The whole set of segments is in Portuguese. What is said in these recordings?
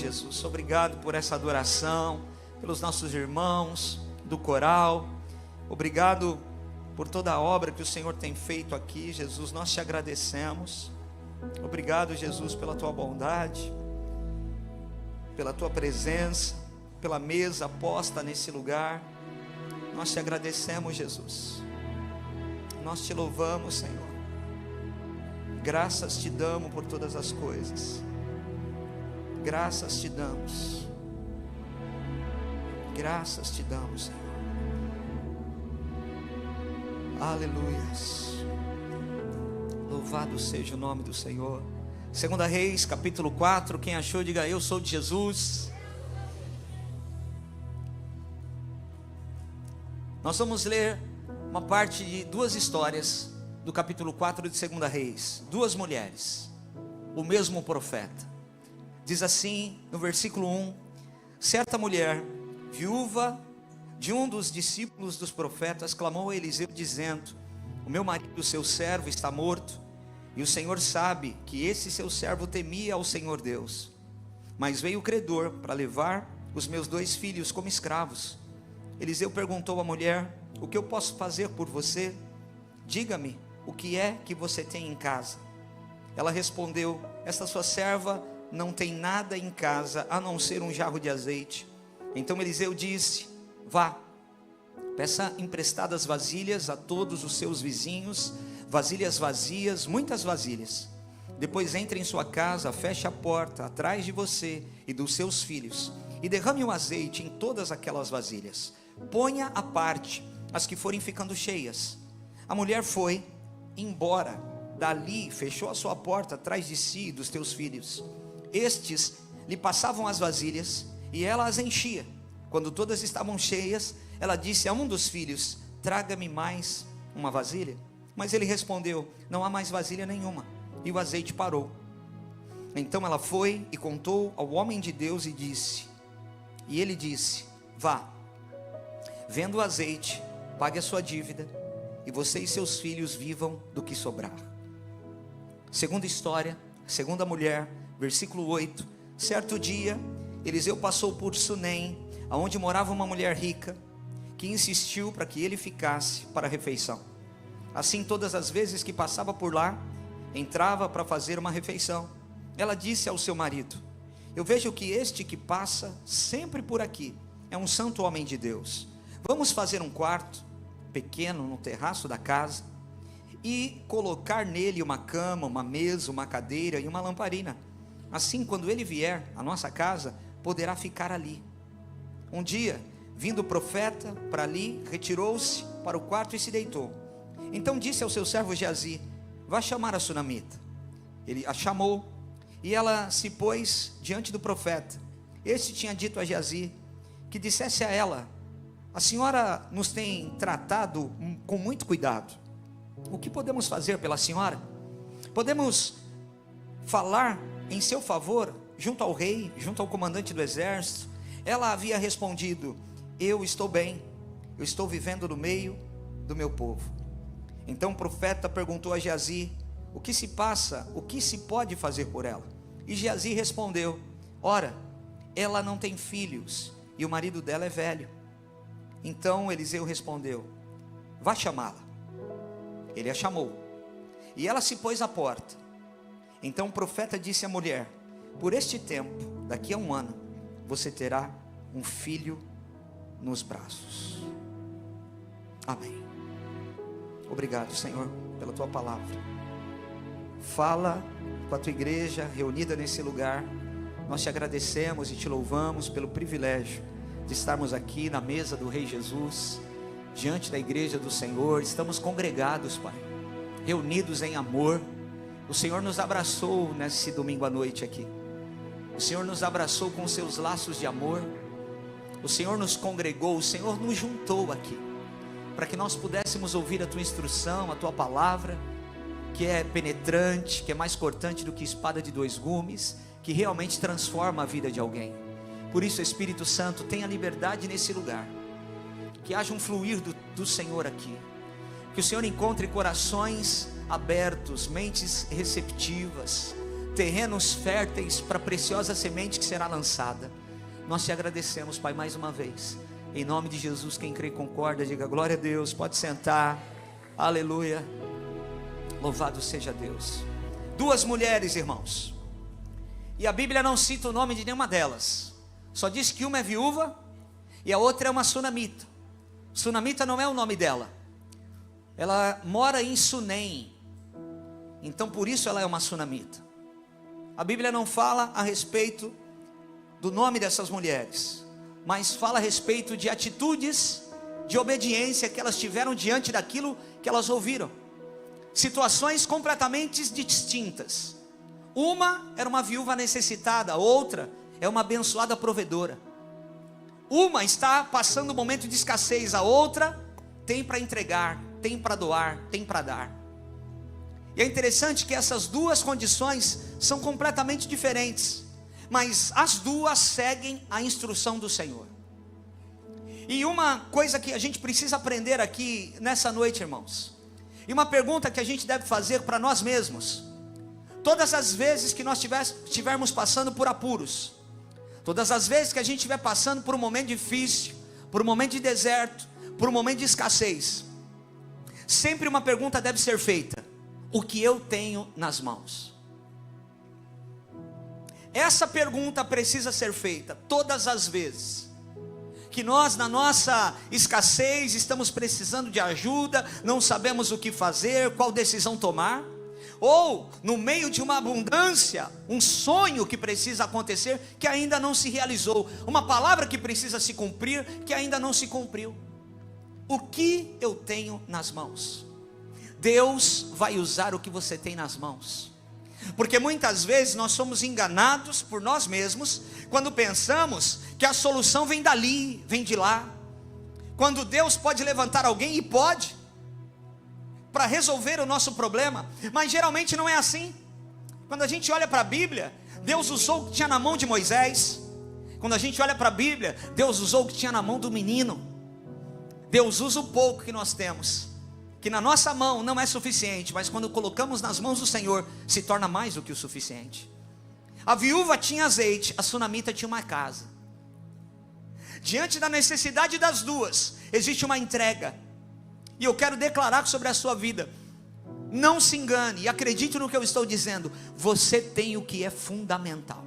Jesus. Obrigado por essa adoração, pelos nossos irmãos do coral. Obrigado por toda a obra que o Senhor tem feito aqui, Jesus. Nós te agradecemos. Obrigado, Jesus, pela tua bondade, pela tua presença, pela mesa posta nesse lugar. Nós te agradecemos, Jesus. Nós te louvamos, Senhor. Graças te damos por todas as coisas. Graças te damos. Graças te damos, Senhor. Aleluias. Louvado seja o nome do Senhor. 2 Reis, capítulo 4. Quem achou, diga: eu sou de Jesus. Nós vamos ler uma parte de duas histórias do capítulo 4 de 2 Reis. Duas mulheres, o mesmo profeta. Diz assim no versículo 1: certa mulher, viúva de um dos discípulos dos profetas, clamou a Eliseu dizendo: o meu marido, seu servo, está morto, e o Senhor sabe que esse seu servo temia ao Senhor Deus. Mas veio o credor para levar os meus 2 filhos como escravos. Eliseu perguntou à mulher: o que eu posso fazer por você? Diga-me, o que é que você tem em casa? Ela respondeu: esta sua serva não tem nada em casa, a não ser um jarro de azeite. Então Eliseu disse: vá, peça emprestadas vasilhas a todos os seus vizinhos, vasilhas vazias, muitas vasilhas. Depois entre em sua casa, feche a porta atrás de você e dos seus filhos, e derrame o azeite em todas aquelas vasilhas. Ponha à parte as que forem ficando cheias. A mulher foi embora dali, fechou a sua porta atrás de si e dos teus filhos. Estes lhe passavam as vasilhas e ela as enchia. Quando todas estavam cheias, ela disse a um dos filhos: traga-me mais uma vasilha. Mas ele respondeu: não há mais vasilha nenhuma. E o azeite parou. Então ela foi e contou ao homem de Deus e ele disse: vá, venda o azeite, pague a sua dívida, e você e seus filhos vivam do que sobrar. Segunda história, segunda mulher, versículo 8. Certo dia, Eliseu passou por Sunem, aonde morava uma mulher rica, que insistiu para que ele ficasse para a refeição. Assim, todas as vezes que passava por lá, entrava para fazer uma refeição. Ela disse ao seu marido: eu vejo que este que passa sempre por aqui é um santo homem de Deus. Vamos fazer um quarto pequeno no terraço da casa e colocar nele uma cama, uma mesa, uma cadeira e uma lamparina. Assim, quando ele vier à nossa casa, poderá ficar ali. Um dia, vindo o profeta para ali, retirou-se para o quarto e se deitou. Então disse ao seu servo Geazi: vá chamar a sunamita. Ele a chamou e ela se pôs diante do profeta. Este tinha dito a Geazi que dissesse a ela: a senhora nos tem tratado com muito cuidado. O que podemos fazer pela senhora? Podemos falar em seu favor junto ao rei, junto ao comandante do exército? Ela havia respondido: eu estou bem, eu estou vivendo no meio do meu povo. Então o profeta perguntou a Geazi: o que se passa, o que se pode fazer por ela? E Geazi respondeu: ora, ela não tem filhos e o marido dela é velho. Então Eliseu respondeu: vá chamá-la. Ele a chamou e ela se pôs à porta. Então o profeta disse à mulher: por este tempo, daqui a 1 ano, você terá um filho nos braços. Amém. Obrigado, Senhor, pela tua palavra. Fala com a tua igreja reunida nesse lugar. Nós te agradecemos e te louvamos pelo privilégio de estarmos aqui na mesa do Rei Jesus, diante da igreja do Senhor. Estamos congregados, Pai, reunidos em amor. O Senhor nos abraçou nesse domingo à noite aqui. O Senhor nos abraçou com seus laços de amor. O Senhor nos congregou, o Senhor nos juntou aqui, para que nós pudéssemos ouvir a tua instrução, a tua palavra, que é penetrante, que é mais cortante do que espada de 2 gumes, que realmente transforma a vida de alguém. Por isso, Espírito Santo, tenha liberdade nesse lugar, que haja um fluir do Senhor aqui, que o Senhor encontre corações abertos, mentes receptivas, terrenos férteis para a preciosa semente que será lançada. Nós te agradecemos, Pai, mais uma vez. Em nome de Jesus, quem crê e concorda, diga glória a Deus. Pode sentar. Aleluia. Louvado seja Deus. 2 mulheres, irmãos. E a Bíblia não cita o nome de nenhuma delas. Só diz que uma é viúva e a outra é uma sunamita. Sunamita não é o nome dela. Ela mora em Sunem. Então por isso ela é uma sunamita. A Bíblia não fala a respeito do nome dessas mulheres, mas fala a respeito de atitudes de obediência que elas tiveram diante daquilo que elas ouviram. Situações completamente distintas. Uma era uma viúva necessitada, a outra é uma abençoada provedora. Uma está passando um momento de escassez, a outra tem para entregar, tem para doar, tem para dar. E é interessante que essas duas condições são completamente diferentes, mas as duas seguem a instrução do Senhor. E uma coisa que a gente precisa aprender aqui nessa noite, irmãos, e uma pergunta que a gente deve fazer para nós mesmos: todas as vezes que nós estivermos passando por apuros, todas as vezes que a gente estiver passando por um momento difícil, por um momento de deserto, por um momento de escassez, sempre uma pergunta deve ser feita: o que eu tenho nas mãos? Essa pergunta precisa ser feita todas as vezes que nós, na nossa escassez, estamos precisando de ajuda, não sabemos o que fazer, qual decisão tomar, ou no meio de uma abundância, um sonho que precisa acontecer, que ainda não se realizou, uma palavra que precisa se cumprir, que ainda não se cumpriu. O que eu tenho nas mãos? Deus vai usar o que você tem nas mãos, porque muitas vezes nós somos enganados por nós mesmos, quando pensamos que a solução vem dali, vem de lá, quando Deus pode levantar alguém, e pode, para resolver o nosso problema, mas geralmente não é assim. Quando a gente olha para a Bíblia, Deus usou o que tinha na mão de Moisés. Quando a gente olha para a Bíblia, Deus usou o que tinha na mão do menino. Deus usa o pouco que nós temos, que na nossa mão não é suficiente, mas quando colocamos nas mãos do Senhor, se torna mais do que o suficiente. A viúva tinha azeite, a sunamita tinha uma casa. Diante da necessidade das duas, existe uma entrega. E eu quero declarar sobre a sua vida: não se engane e acredite no que eu estou dizendo. Você tem o que é fundamental.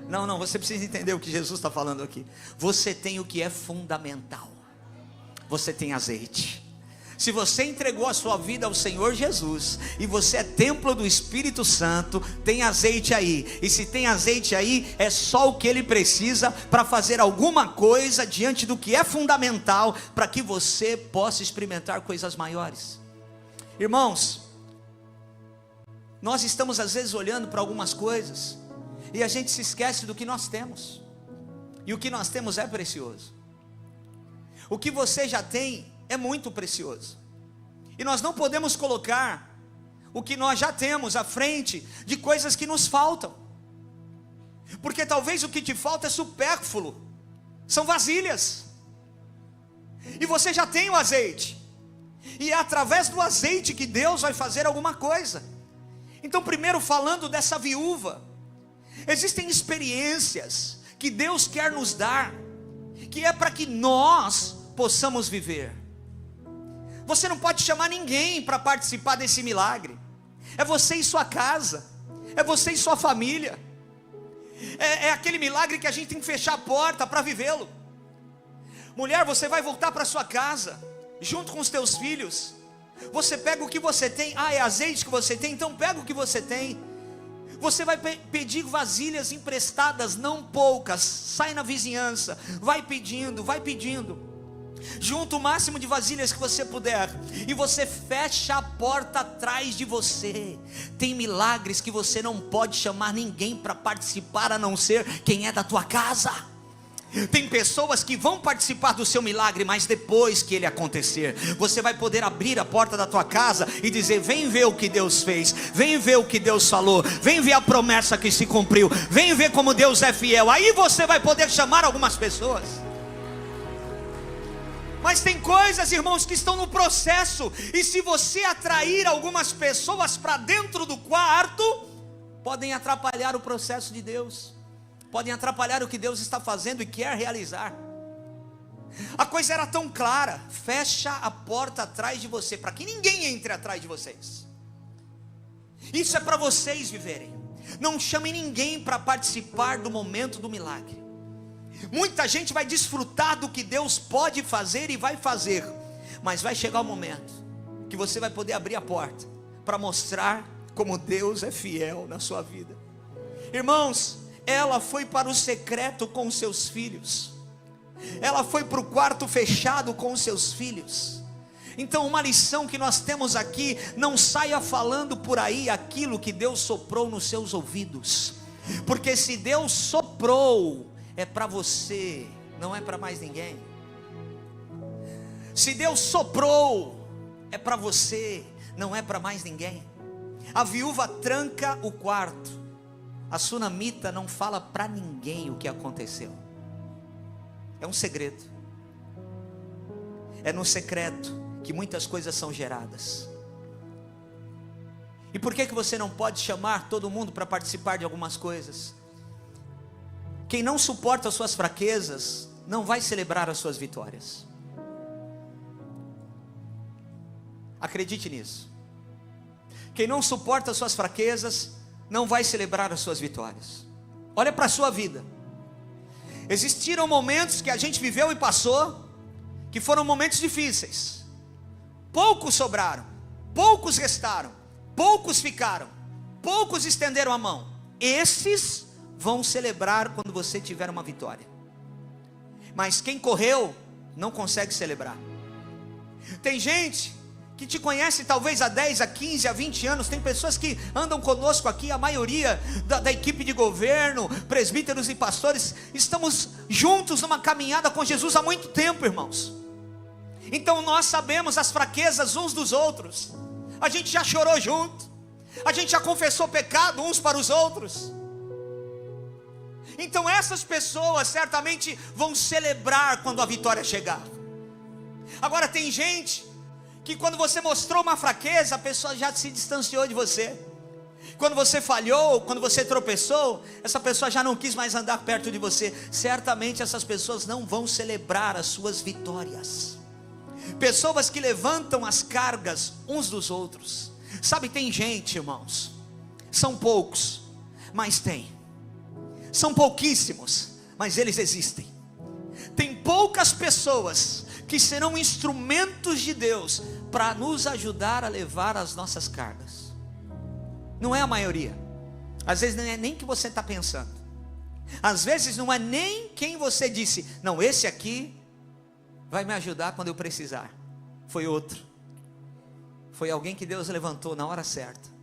Não, você precisa entender o que Jesus está falando aqui. Você tem o que é fundamental. Você tem azeite. Se você entregou a sua vida ao Senhor Jesus, e você é templo do Espírito Santo, tem azeite aí. E se tem azeite aí, é só o que ele precisa para fazer alguma coisa diante do que é fundamental, para que você possa experimentar coisas maiores. Irmãos, nós estamos às vezes olhando para algumas coisas, e a gente se esquece do que nós temos. E o que nós temos é precioso. O que você já tem é muito precioso. E nós não podemos colocar o que nós já temos à frente de coisas que nos faltam. Porque talvez o que te falta é supérfluo. São vasilhas. E você já tem o azeite. E é através do azeite que Deus vai fazer alguma coisa. Então, primeiro, falando dessa viúva, existem experiências que Deus quer nos dar, que é para que nós possamos viver. Você não pode chamar ninguém para participar desse milagre. É você e sua casa, é você e sua família. É aquele milagre que a gente tem que fechar a porta para vivê-lo. Mulher, você vai voltar para sua casa, junto com os teus filhos. Você pega o que você tem. É azeite que você tem, então pega o que você tem. Você vai pedir vasilhas emprestadas, não poucas. Sai na vizinhança, vai pedindo. Junta o máximo de vasilhas que você puder, e você fecha a porta atrás de você. Tem milagres que você não pode chamar ninguém para participar, a não ser quem é da tua casa. Tem pessoas que vão participar do seu milagre, mas depois que ele acontecer, você vai poder abrir a porta da tua casa e dizer: vem ver o que Deus fez, vem ver o que Deus falou, vem ver a promessa que se cumpriu, vem ver como Deus é fiel. Aí você vai poder chamar algumas pessoas. Mas tem coisas, irmãos, que estão no processo, e se você atrair algumas pessoas para dentro do quarto, podem atrapalhar o processo de Deus, podem atrapalhar o que Deus está fazendo e quer realizar. A coisa era tão clara: fecha a porta atrás de você, para que ninguém entre atrás de vocês. Isso é para vocês viverem. Não chame ninguém para participar do momento do milagre. Muita gente vai desfrutar do que Deus pode fazer e vai fazer, mas vai chegar o momento que você vai poder abrir a porta para mostrar como Deus é fiel na sua vida. Irmãos, ela foi para o secreto com os seus filhos, ela foi para o quarto fechado com os seus filhos. Então, uma lição que nós temos aqui: não saia falando por aí aquilo que Deus soprou nos seus ouvidos, porque se Deus soprou, é para você, não é para mais ninguém. Se Deus soprou, é para você, não é para mais ninguém. A viúva tranca o quarto, a sunamita não fala para ninguém o que aconteceu. É um segredo. É no secreto que muitas coisas são geradas. E por que você não pode chamar todo mundo para participar de algumas coisas? Quem não suporta as suas fraquezas não vai celebrar as suas vitórias. Acredite nisso. Quem não suporta as suas fraquezas não vai celebrar as suas vitórias. Olha para a sua vida. Existiram momentos que a gente viveu e passou, que foram momentos difíceis. Poucos sobraram, poucos restaram, poucos ficaram, poucos estenderam a mão. Esses vão celebrar quando você tiver uma vitória. Mas quem correu não consegue celebrar. Tem gente que te conhece talvez há 10, há 15, há 20 anos. Tem pessoas que andam conosco aqui, a maioria da equipe de governo, presbíteros e pastores, estamos juntos numa caminhada com Jesus há muito tempo, irmãos. Então nós sabemos as fraquezas uns dos outros. A gente já chorou junto, a gente já confessou pecado uns para os outros. Então essas pessoas certamente vão celebrar quando a vitória chegar. Agora tem gente que quando você mostrou uma fraqueza, a pessoa já se distanciou de você. Quando você falhou, quando você tropeçou, essa pessoa já não quis mais andar perto de você. Certamente essas pessoas não vão celebrar as suas vitórias. Pessoas que levantam as cargas uns dos outros. Sabe, tem gente, irmãos, são poucos, mas tem. São pouquíssimos, mas eles existem. Tem poucas pessoas que serão instrumentos de Deus para nos ajudar a levar as nossas cargas. Não é a maioria. Às vezes não é nem que você está pensando. Às vezes não é nem quem você disse: não, esse aqui vai me ajudar quando eu precisar. Foi outro. Foi alguém que Deus levantou na hora certa.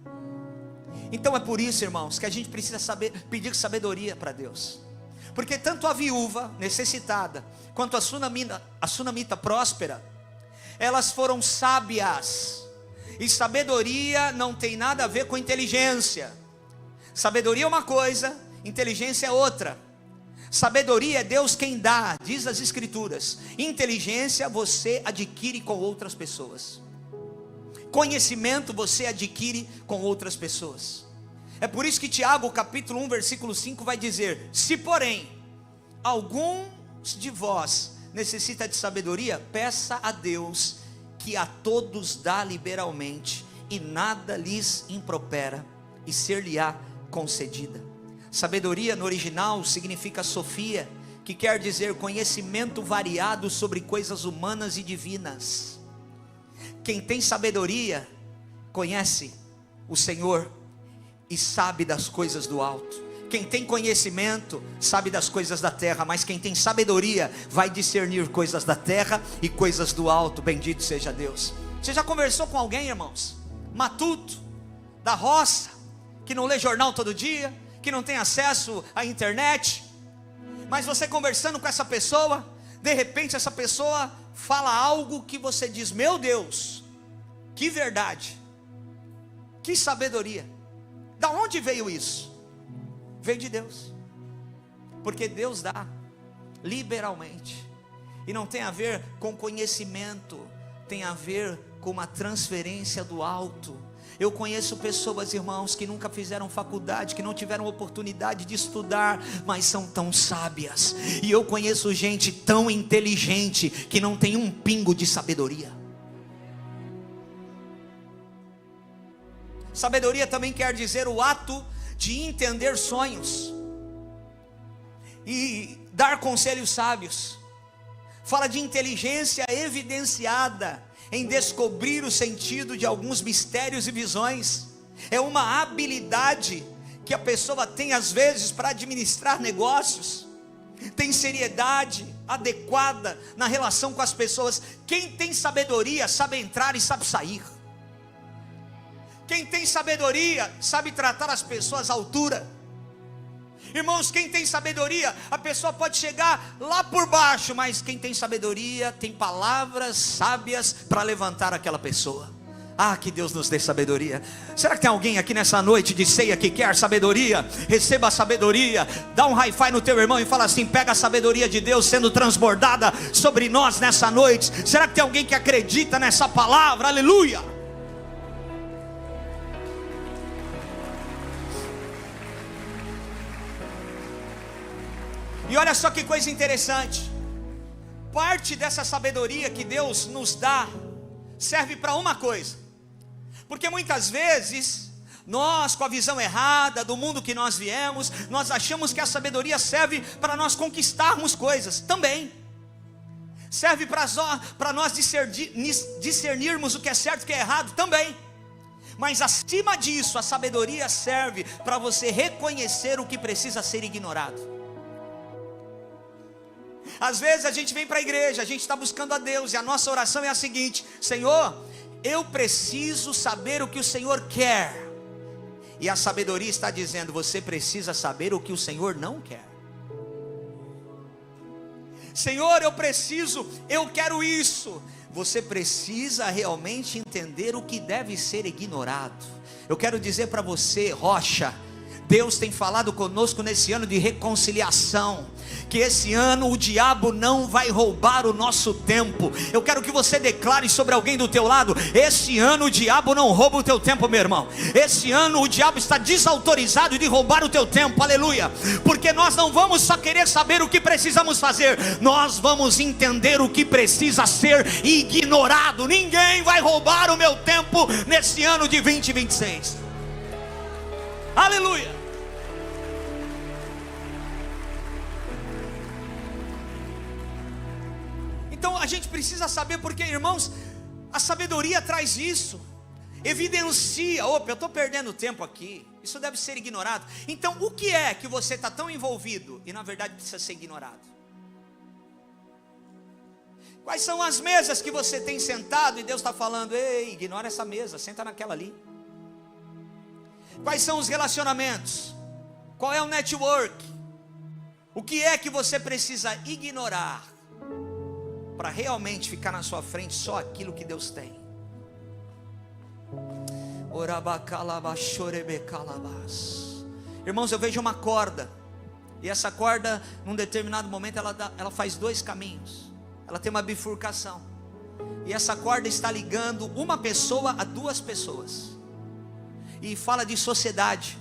Então é por isso, irmãos, que a gente precisa pedir sabedoria para Deus. Porque tanto a viúva necessitada, quanto a sunamita próspera, elas foram sábias. E sabedoria não tem nada a ver com inteligência. Sabedoria é uma coisa, inteligência é outra. Sabedoria é Deus quem dá, diz as Escrituras. Inteligência você adquire com outras pessoas. Conhecimento você adquire com outras pessoas. É por isso que Tiago capítulo 1 versículo 5 vai dizer: se porém alguns de vós necessita de sabedoria, peça a Deus, que a todos dá liberalmente, e nada lhes impropera, e ser-lhe-á concedida. Sabedoria no original significa sofia, que quer dizer conhecimento variado sobre coisas humanas e divinas. Quem tem sabedoria conhece o Senhor e sabe das coisas do alto. Quem tem conhecimento sabe das coisas da terra, mas quem tem sabedoria vai discernir coisas da terra e coisas do alto. Bendito seja Deus. Você já conversou com alguém, irmãos, matuto, da roça, que não lê jornal todo dia, que não tem acesso à internet, mas você conversando com essa pessoa, de repente essa pessoa fala algo que você diz: meu Deus, que verdade, que sabedoria. Da onde veio isso? Veio de Deus, porque Deus dá liberalmente. E não tem a ver com conhecimento, tem a ver com uma transferência do alto. Eu conheço pessoas, irmãos, que nunca fizeram faculdade, que não tiveram oportunidade de estudar, mas são tão sábias. E eu conheço gente tão inteligente, que não tem um pingo de sabedoria. Sabedoria também quer dizer o ato de entender sonhos e dar conselhos sábios. Fala de inteligência evidenciada em descobrir o sentido de alguns mistérios e visões. É uma habilidade que a pessoa tem às vezes para administrar negócios. Tem seriedade adequada na relação com as pessoas. Quem tem sabedoria sabe entrar e sabe sair. Quem tem sabedoria sabe tratar as pessoas à altura. Irmãos, quem tem sabedoria, a pessoa pode chegar lá por baixo, mas quem tem sabedoria tem palavras sábias para levantar aquela pessoa. Ah, que Deus nos dê sabedoria. Será que tem alguém aqui nessa noite de ceia que quer sabedoria? Receba a sabedoria. Dá um hi-fi no teu irmão e fala assim: pega a sabedoria de Deus sendo transbordada sobre nós nessa noite. Será que tem alguém que acredita nessa palavra? Aleluia. E olha só que coisa interessante. Parte dessa sabedoria que Deus nos dá serve para uma coisa. Porque muitas vezes nós, com a visão errada do mundo que nós viemos, nós achamos que a sabedoria serve para nós conquistarmos coisas. Também serve para nós discernirmos o que é certo e o que é errado. Também. Mas acima disso, a sabedoria serve para você reconhecer o que precisa ser ignorado. Às vezes a gente vem para a igreja, a gente está buscando a Deus, e a nossa oração é a seguinte: Senhor, eu preciso saber o que o Senhor quer. E a sabedoria está dizendo: você precisa saber o que o Senhor não quer. Senhor, eu quero isso. Você precisa realmente entender o que deve ser ignorado. Eu quero dizer para você, Rocha, Deus tem falado conosco nesse ano de reconciliação, que esse ano o diabo não vai roubar o nosso tempo. Eu quero que você declare sobre alguém do teu lado: esse ano o diabo não rouba o teu tempo, meu irmão. Esse ano o diabo está desautorizado de roubar o teu tempo, aleluia. Porque nós não vamos só querer saber o que precisamos fazer, nós vamos entender o que precisa ser ignorado. Ninguém vai roubar o meu tempo nesse ano de 2026, aleluia. Então a gente precisa saber, porque, irmãos, a sabedoria traz isso, evidencia: opa, eu estou perdendo tempo aqui, isso deve ser ignorado. Então o que é que você está tão envolvido e na verdade precisa ser ignorado? Quais são as mesas que você tem sentado e Deus está falando: ei, ignora essa mesa, senta naquela ali? Quais são os relacionamentos? Qual é o network? O que é que você precisa ignorar para realmente ficar na sua frente só aquilo que Deus tem? Irmãos, eu vejo uma corda, e essa corda, num determinado momento, ela faz dois caminhos, ela tem uma bifurcação, e essa corda está ligando uma pessoa a duas pessoas, e fala de sociedade,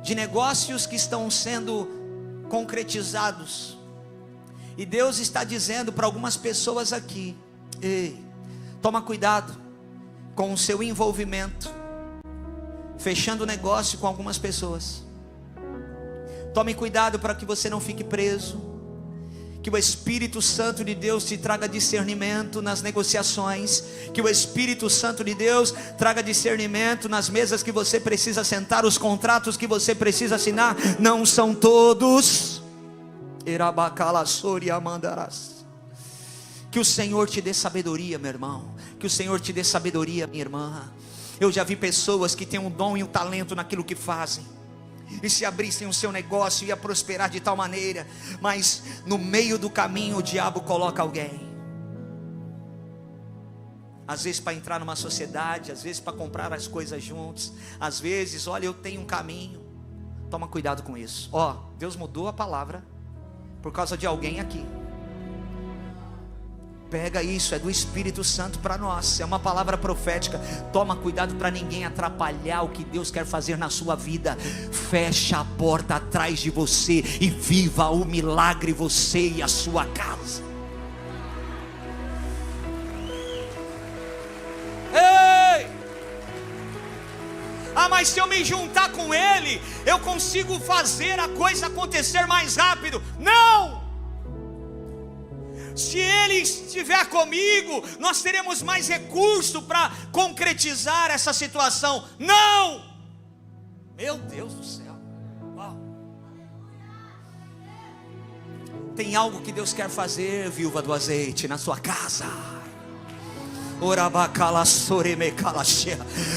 de negócios que estão sendo concretizados. E Deus está dizendo para algumas pessoas aqui: ei, toma cuidado com o seu envolvimento, fechando negócio com algumas pessoas. Tome cuidado para que você não fique preso. Que o Espírito Santo de Deus te traga discernimento nas negociações. Que o Espírito Santo de Deus traga discernimento nas mesas que você precisa sentar. Os contratos que você precisa assinar não são todos. Que o Senhor te dê sabedoria, meu irmão. Que o Senhor te dê sabedoria, minha irmã. Eu já vi pessoas que têm um dom e um talento naquilo que fazem, e se abrissem o seu negócio ia prosperar de tal maneira, mas no meio do caminho o diabo coloca alguém, às vezes para entrar numa sociedade, às vezes para comprar as coisas juntos, às vezes, olha, eu tenho um caminho. Toma cuidado com isso. Deus mudou a palavra por causa de alguém aqui. Pega isso, é do Espírito Santo para nós, é uma palavra profética. Toma cuidado para ninguém atrapalhar o que Deus quer fazer na sua vida. Fecha a porta atrás de você e viva o milagre, você e a sua casa. Ei! Ah, mas se eu me juntar com Ele, eu consigo fazer a coisa acontecer mais rápido. Não! Se Ele estiver comigo, nós teremos mais recurso para concretizar essa situação. Não! Meu Deus do céu. Uau. Tem algo que Deus quer fazer, viúva do azeite, na sua casa.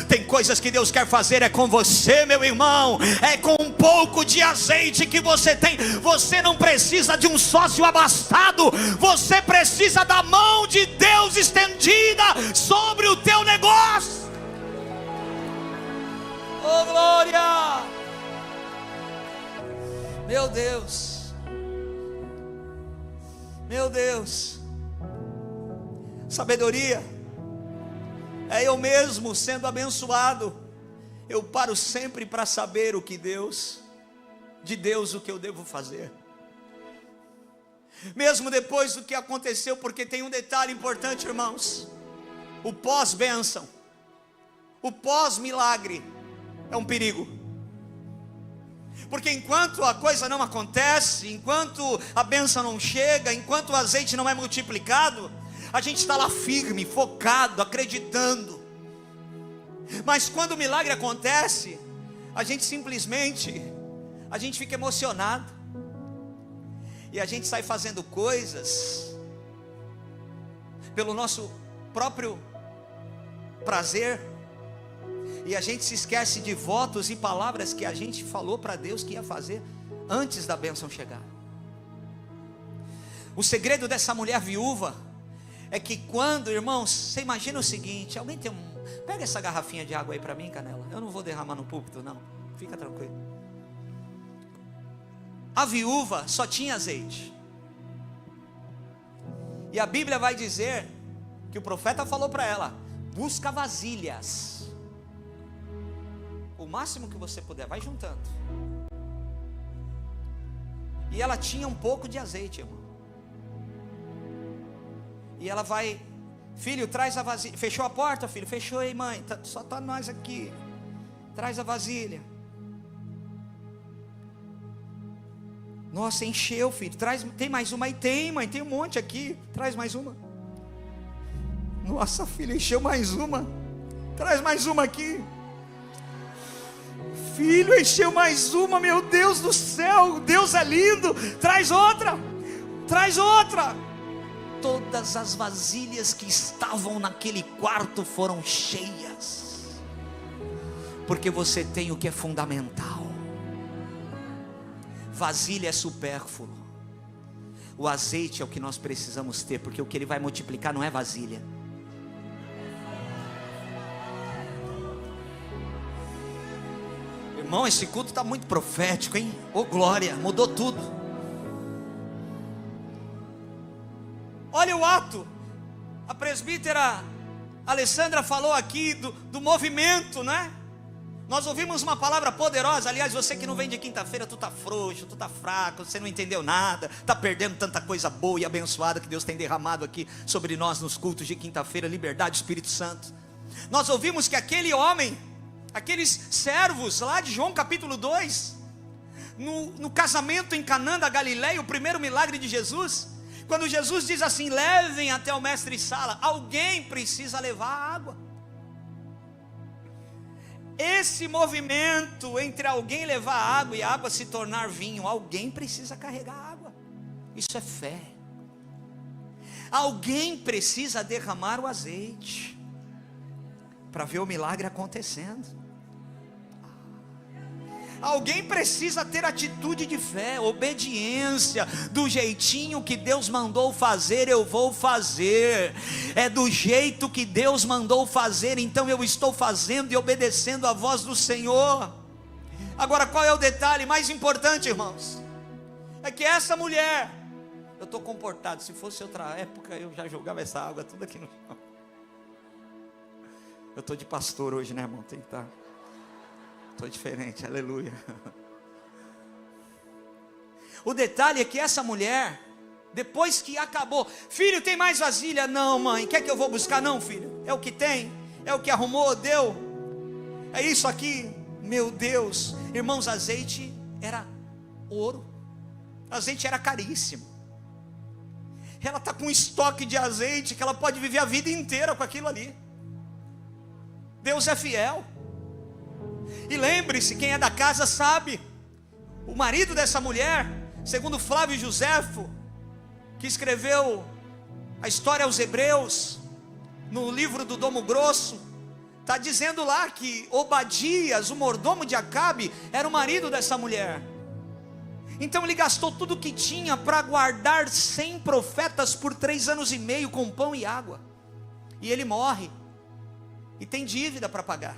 Tem coisas que Deus quer fazer, é com você, meu irmão. É com um pouco de azeite que você tem. Você não precisa de um sócio abastado. Você precisa da mão de Deus estendida sobre o teu negócio. Oh glória! Meu Deus, meu Deus. Sabedoria é eu mesmo sendo abençoado. Eu paro sempre para saber o que de Deus o que eu devo fazer, mesmo depois do que aconteceu, porque tem um detalhe importante, irmãos: o pós-bênção, o pós-milagre é um perigo. Porque enquanto a coisa não acontece, enquanto a bênção não chega, enquanto o azeite não é multiplicado, a gente está lá firme, focado, acreditando. Mas quando o milagre acontece, a gente fica emocionado. E a gente sai fazendo coisas pelo nosso próprio prazer. E a gente se esquece de votos e palavras que a gente falou para Deus que ia fazer antes da bênção chegar. O segredo dessa mulher viúva é que quando, irmãos, você imagina o seguinte: alguém pega essa garrafinha de água aí para mim, Canela. Eu não vou derramar no púlpito, não, fica tranquilo. A viúva só tinha azeite. E a Bíblia vai dizer que o profeta falou para ela: busca vasilhas, o máximo que você puder, vai juntando. E ela tinha um pouco de azeite, irmão. E ela vai: filho, traz a vasilha. Fechou a porta, filho? Fechou aí, mãe. Só está nós aqui. Traz a vasilha. Nossa, encheu, filho. Tem mais uma aí? Tem, mãe, tem um monte aqui. Traz mais uma. Nossa, filho, encheu mais uma. Traz mais uma aqui. Filho, encheu mais uma. Meu Deus do céu, Deus é lindo. Traz outra. Traz outra. Todas as vasilhas que estavam naquele quarto foram cheias. Porque você tem o que é fundamental. Vasilha é supérfluo. O azeite é o que nós precisamos ter, porque o que ele vai multiplicar não é vasilha. Irmão, esse culto está muito profético, hein? Ô glória, mudou tudo. Olha o ato. A presbítera Alessandra falou aqui do movimento, né? Nós ouvimos uma palavra poderosa. Aliás, você que não vem de quinta-feira, tu tá frouxo, tu tá fraco, você não entendeu nada, tá perdendo tanta coisa boa e abençoada que Deus tem derramado aqui sobre nós nos cultos de quinta-feira. Liberdade, Espírito Santo. Nós ouvimos que aquele homem, aqueles servos lá de João capítulo 2, no casamento em Canaã da Galileia, o primeiro milagre de Jesus, quando Jesus diz assim: levem até o mestre-sala, alguém precisa levar a água. Esse movimento entre alguém levar a água e a água se tornar vinho, alguém precisa carregar a água. Isso é fé. Alguém precisa derramar o azeite para ver o milagre acontecendo. Alguém precisa ter atitude de fé, obediência. Do jeitinho que Deus mandou fazer, eu vou fazer. É do jeito que Deus mandou fazer, então eu estou fazendo e obedecendo a voz do Senhor. Agora, qual é o detalhe mais importante, irmãos? É que essa mulher, Eu estou comportado. Se fosse outra época, eu já jogava essa água tudo aqui no chão. Eu estou de pastor hoje, né, irmão? Tem que estar. Estou diferente, aleluia. O detalhe é que essa mulher, depois que acabou, filho, tem mais vasilha? Não, mãe, quer que eu vou buscar? Não, filho, é o que tem, é o que arrumou, deu. É isso aqui, meu Deus. Irmãos, azeite era ouro, azeite era caríssimo. Ela está com um estoque de azeite que ela pode viver a vida inteira com aquilo ali. Deus é fiel. E lembre-se, quem é da casa sabe, o marido dessa mulher, segundo Flávio Joséfo, que escreveu a história aos Hebreus, no livro do Domo Grosso, está dizendo lá que Obadias, o mordomo de Acabe, era o marido dessa mulher. Então ele gastou tudo o que tinha para guardar 100 profetas por 3 anos e meio com pão e água. E ele morre, e tem dívida para pagar.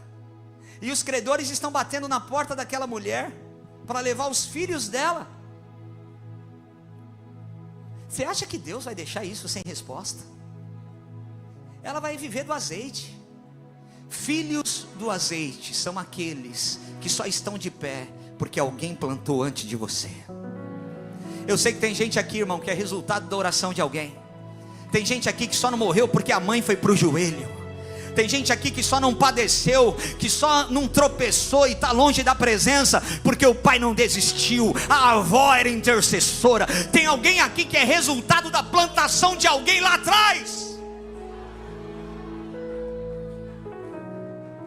E os credores estão batendo na porta daquela mulher para levar os filhos dela. Você acha que Deus vai deixar isso sem resposta? Ela vai viver do azeite. Filhos do azeite são aqueles que só estão de pé porque alguém plantou antes de você. Eu sei que tem gente aqui, irmão, que é resultado da oração de alguém. Tem gente aqui que só não morreu porque a mãe foi para o joelho. Tem gente aqui que só não padeceu, que só não tropeçou e está longe da presença, porque o pai não desistiu, a avó era intercessora. Tem alguém aqui que é resultado da plantação de alguém lá atrás.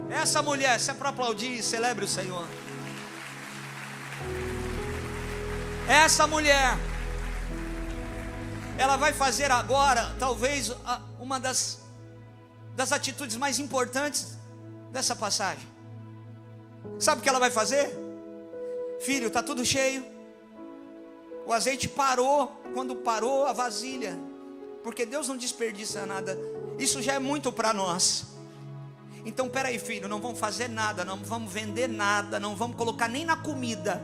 Essa mulher, se é para aplaudir, celebre o Senhor. Essa mulher, ela vai fazer agora, talvez, uma das atitudes mais importantes dessa passagem. Sabe o que ela vai fazer? Filho, está tudo cheio. O azeite parou. Quando parou a vasilha, porque Deus não desperdiça nada. Isso já é muito para nós. Então peraí, filho, não vamos fazer nada, não vamos vender nada, não vamos colocar nem na comida.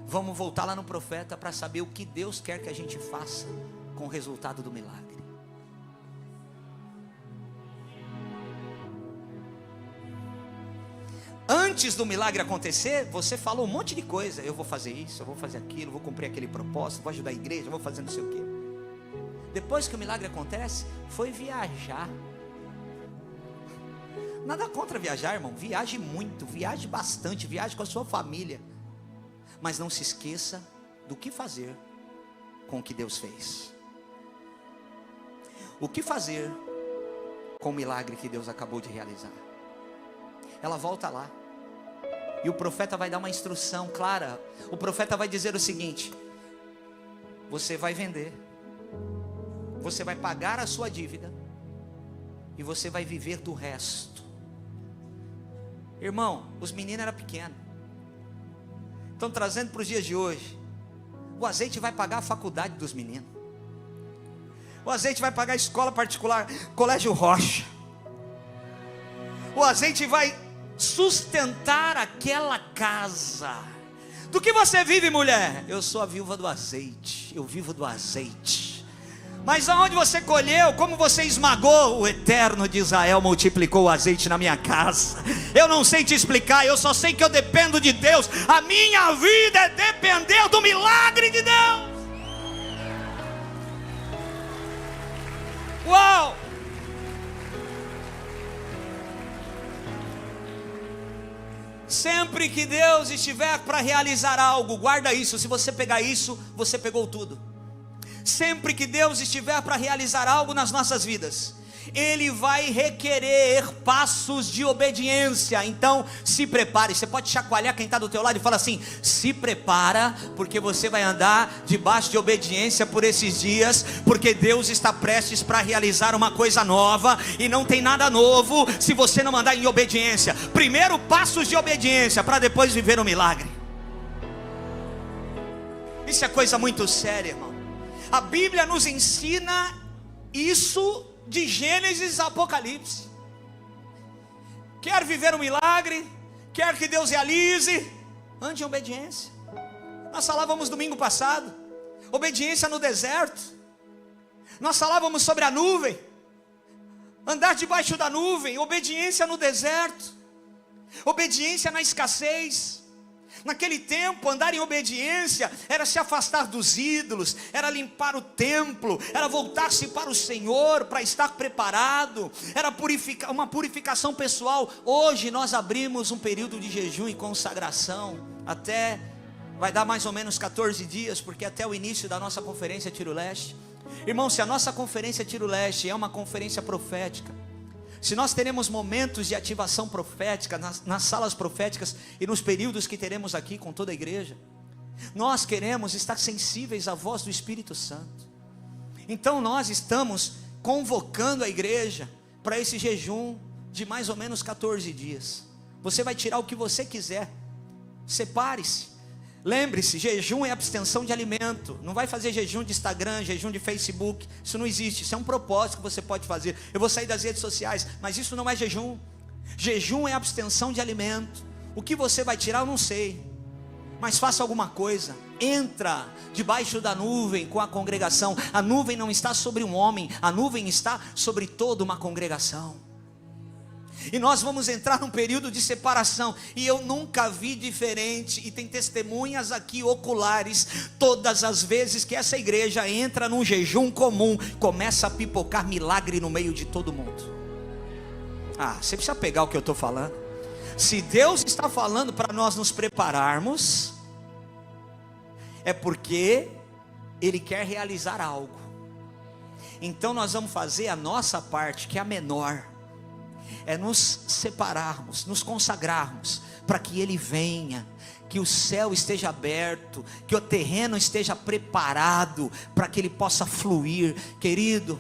Vamos voltar lá no profeta para saber o que Deus quer que a gente faça com o resultado do milagre. Antes do milagre acontecer, você falou um monte de coisa. Eu vou fazer isso, eu vou fazer aquilo, vou cumprir aquele propósito, vou ajudar a igreja, vou fazer não sei o quê. Depois que o milagre acontece, foi viajar. Nada contra viajar, irmão. Viaje muito, viaje bastante, viaje com a sua família. Mas não se esqueça do que fazer com o que Deus fez. O que fazer com o milagre que Deus acabou de realizar? Ela volta lá, e o profeta vai dar uma instrução clara. O profeta vai dizer o seguinte: você vai vender, você vai pagar a sua dívida, e você vai viver do resto. Irmão, os meninos eram pequenos, estão trazendo para os dias de hoje. O azeite vai pagar a faculdade dos meninos, o azeite vai pagar a escola particular, Colégio Rocha. O azeite vai sustentar aquela casa. Do que você vive, mulher? Eu sou a viúva do azeite. Eu vivo do azeite. Mas aonde você colheu? Como você esmagou? O Eterno de Israel multiplicou o azeite na minha casa. Eu não sei te explicar. Eu só sei que eu dependo de Deus. A minha vida é depender do milagre de Deus. Uau! Sempre que Deus estiver para realizar algo, guarda isso. Se você pegar isso, você pegou tudo. Sempre que Deus estiver para realizar algo nas nossas vidas, Ele vai requerer passos de obediência. Então se prepare. Você pode chacoalhar quem está do teu lado e falar assim: se prepara, porque você vai andar debaixo de obediência por esses dias, porque Deus está prestes para realizar uma coisa nova, e não tem nada novo se você não andar em obediência. Primeiro passos de obediência, para depois viver o milagre. Isso é coisa muito séria, irmão. A Bíblia nos ensina isso de Gênesis a Apocalipse. Quer viver um milagre, quer que Deus realize, ande em obediência. Nós falávamos domingo passado, Obediência no deserto. Nós falávamos sobre a nuvem, andar debaixo da nuvem. Obediência no deserto, obediência na escassez. Naquele tempo, andar em obediência era se afastar dos ídolos, era limpar o templo, era voltar-se para o Senhor, para estar preparado, era uma purificação pessoal. Hoje nós abrimos um período de jejum e consagração, vai dar mais ou menos 14 dias, porque até o início da nossa conferência Tiro Leste. Irmão, se a nossa conferência Tiro Leste é uma conferência profética, se nós teremos momentos de ativação profética nas salas proféticas e nos períodos que teremos aqui com toda a igreja, nós queremos estar sensíveis à voz do Espírito Santo. Então nós estamos convocando a igreja para esse jejum de mais ou menos 14 dias. Você vai tirar o que você quiser, separe-se. Lembre-se, jejum é abstenção de alimento. Não vai fazer jejum de Instagram, jejum de Facebook. Isso não existe, isso é um propósito que você pode fazer. Eu vou sair das redes sociais, mas isso não é jejum. Jejum é abstenção de alimento. O que você vai tirar eu não sei, mas faça alguma coisa. Entra debaixo da nuvem com a congregação. A nuvem não está sobre um homem, a nuvem está sobre toda uma congregação. E nós vamos entrar num período de separação. E eu nunca vi diferente. E tem testemunhas aqui oculares. Todas as vezes que essa igreja entra num jejum comum, começa a pipocar milagre no meio de todo mundo. Você precisa pegar o que eu estou falando. Se Deus está falando para nós nos prepararmos, é porque Ele quer realizar algo. Então nós vamos fazer a nossa parte, que é a menor. É nos separarmos, nos consagrarmos, para que Ele venha, que o céu esteja aberto, que o terreno esteja preparado, para que Ele possa fluir. Querido,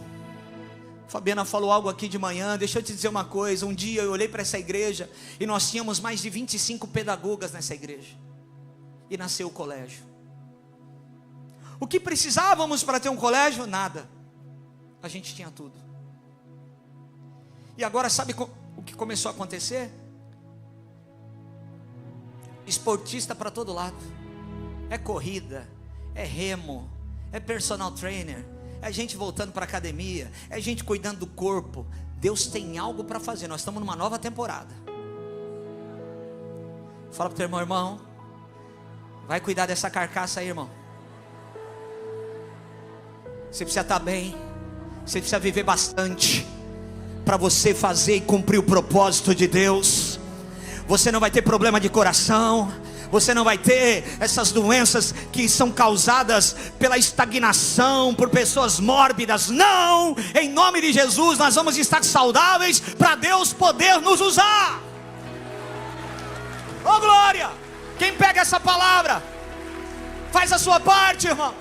Fabiana falou algo aqui de manhã, deixa eu te dizer uma coisa. Um dia eu olhei para essa igreja, e nós tínhamos mais de 25 pedagogas nessa igreja, e nasceu o colégio. O que precisávamos para ter um colégio? Nada, a gente tinha tudo. E agora sabe o que começou a acontecer? Esportista para todo lado. É corrida, é remo, é personal trainer, é gente voltando para a academia, é gente cuidando do corpo. Deus tem algo para fazer. Nós estamos numa nova temporada. Fala para o teu irmão, vai cuidar dessa carcaça aí, irmão. Você precisa estar bem, você precisa viver bastante, para você fazer e cumprir o propósito de Deus. Você não vai ter problema de coração, você não vai ter essas doenças que são causadas pela estagnação, por pessoas mórbidas. Não, em nome de Jesus nós vamos estar saudáveis, para Deus poder nos usar. Oh glória! Quem pega essa palavra, faz a sua parte, irmão.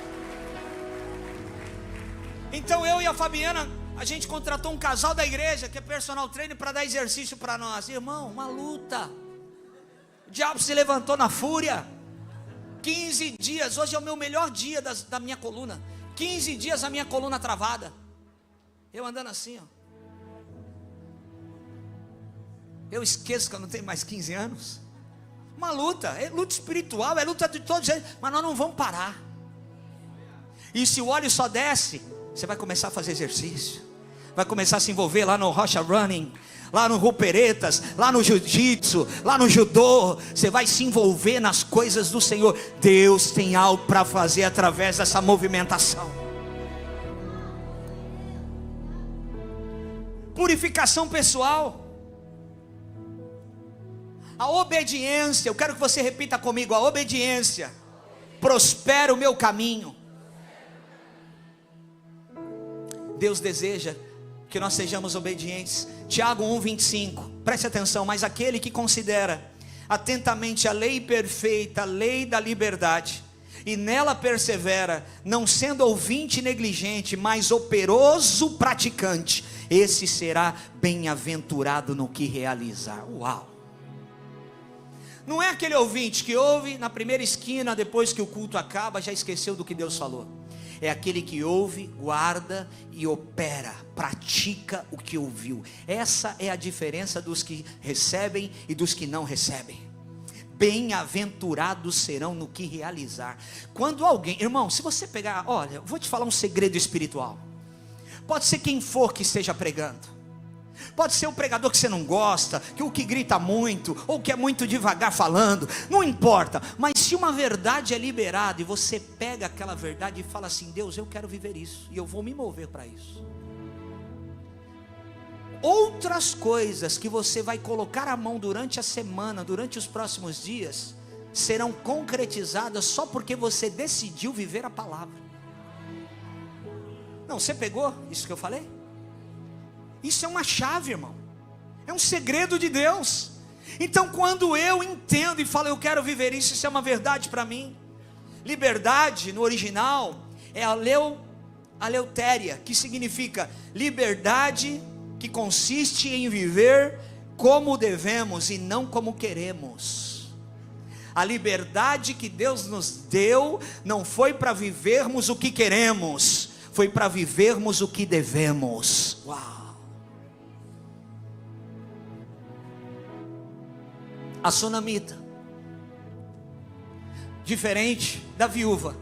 Então eu e a Fabiana, a gente contratou um casal da igreja, que é personal trainer, para dar exercício para nós. Irmão, uma luta. O diabo se levantou na fúria. 15 dias, hoje é o meu melhor dia da minha coluna. 15 dias a minha coluna travada. Eu andando assim, ó. Eu esqueço que eu não tenho mais 15 anos. Uma luta, é luta espiritual, é luta de todo jeito, mas nós não vamos parar. E se o óleo só desce, você vai começar a fazer exercício, vai começar a se envolver lá no Rocha Running, lá no Ruperetas, lá no Jiu-Jitsu, lá no Judô. Você vai se envolver nas coisas do Senhor. Deus tem algo para fazer através dessa movimentação. Purificação pessoal. A obediência, eu quero que você repita comigo: a obediência prospera o meu caminho. Deus deseja que nós sejamos obedientes. Tiago 1:25, preste atenção. Mas aquele que considera atentamente a lei perfeita, a lei da liberdade, e nela persevera, não sendo ouvinte negligente, mas operoso praticante, esse será bem-aventurado no que realizar. Uau! Não é aquele ouvinte que ouve na primeira esquina, depois que o culto acaba, já esqueceu do que Deus falou. É aquele que ouve, guarda e opera, pratica o que ouviu. Essa é a diferença dos que recebem e dos que não recebem. bem-aventurados serão no que realizar. Quando alguém, irmão, se você pegar, olha, eu vou te falar um segredo espiritual. Pode ser quem for que esteja pregando. Pode ser o pregador que você não gosta, que o que grita muito, ou que é muito devagar falando, não importa. Mas se uma verdade é liberada e você pega aquela verdade e fala assim: Deus, eu quero viver isso, e eu vou me mover para isso. Outras coisas que você vai colocar a mão durante a semana, durante os próximos dias, serão concretizadas só porque você decidiu viver a palavra. Não, você pegou isso que eu falei? Isso é uma chave, irmão. É um segredo de Deus. Então quando eu entendo e falo, eu quero viver isso, isso é uma verdade para mim. Liberdade no original é aleutéria, que significa liberdade, que consiste em viver como devemos e não como queremos. A liberdade que Deus nos deu não foi para vivermos o que queremos, foi para vivermos o que devemos. Uau! A sunamita, diferente da viúva,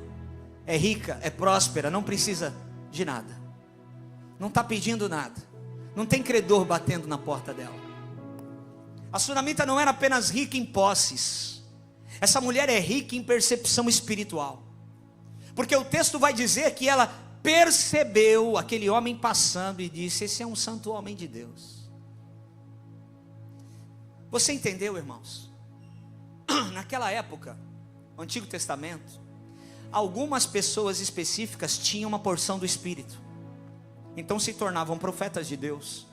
é rica, é próspera, não precisa de nada, não está pedindo nada, não tem credor batendo na porta dela. A sunamita não era apenas rica em posses, essa mulher é rica em percepção espiritual, porque o texto vai dizer que ela percebeu aquele homem passando e disse: esse é um santo homem de Deus. Você entendeu, irmãos? Naquela época, no Antigo Testamento, algumas pessoas específicas tinham uma porção do Espírito, então se tornavam profetas de Deus.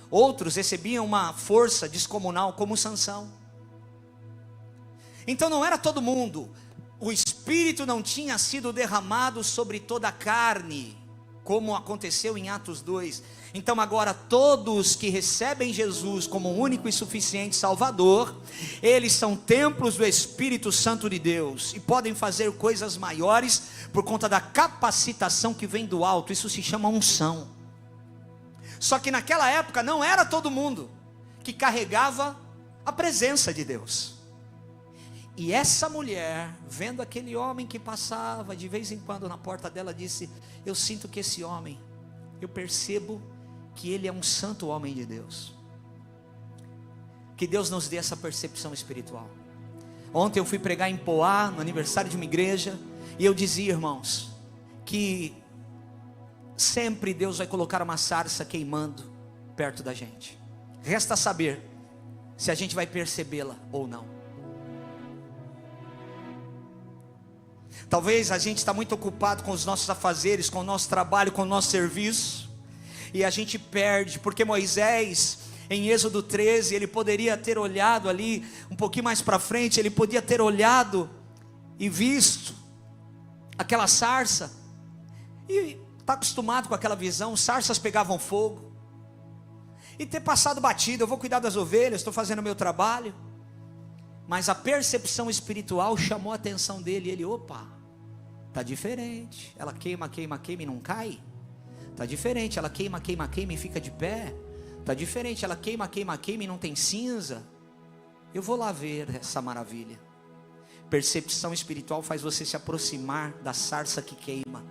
Outros recebiam uma força descomunal, como Sansão. Então não era todo mundo. O Espírito não tinha sido derramado sobre toda a carne, como aconteceu em Atos 2. Então agora todos que recebem Jesus como único e suficiente Salvador, eles são templos do Espírito Santo de Deus, e podem fazer coisas maiores, por conta da capacitação que vem do alto. Isso se chama unção. Só que naquela época não era todo mundo que carregava a presença de Deus. E essa mulher, vendo aquele homem que passava de vez em quando na porta dela, disse: eu sinto que esse homem, eu percebo que ele é um santo homem de Deus. Que Deus nos dê essa percepção espiritual. Ontem eu fui pregar em Poá, no aniversário de uma igreja, e eu dizia, irmãos, que sempre Deus vai colocar uma sarça queimando perto da gente. Resta saber se a gente vai percebê-la ou não. Talvez a gente está muito ocupado com os nossos afazeres, com o nosso trabalho, com o nosso serviço, e a gente perde, porque Moisés, em Êxodo 13, ele poderia ter olhado ali, um pouquinho mais para frente, ele podia ter olhado e visto aquela sarça, e está acostumado com aquela visão, sarsas pegavam fogo, e ter passado batido: eu vou cuidar das ovelhas, estou fazendo o meu trabalho. Mas a percepção espiritual chamou a atenção dele, e ele: opa, está diferente, ela queima, queima, queima e não cai. Está diferente, ela queima, queima, queima e fica de pé. Está diferente, ela queima, queima, queima e não tem cinza. Eu vou lá ver essa maravilha. Percepção espiritual faz você se aproximar da sarça que queima.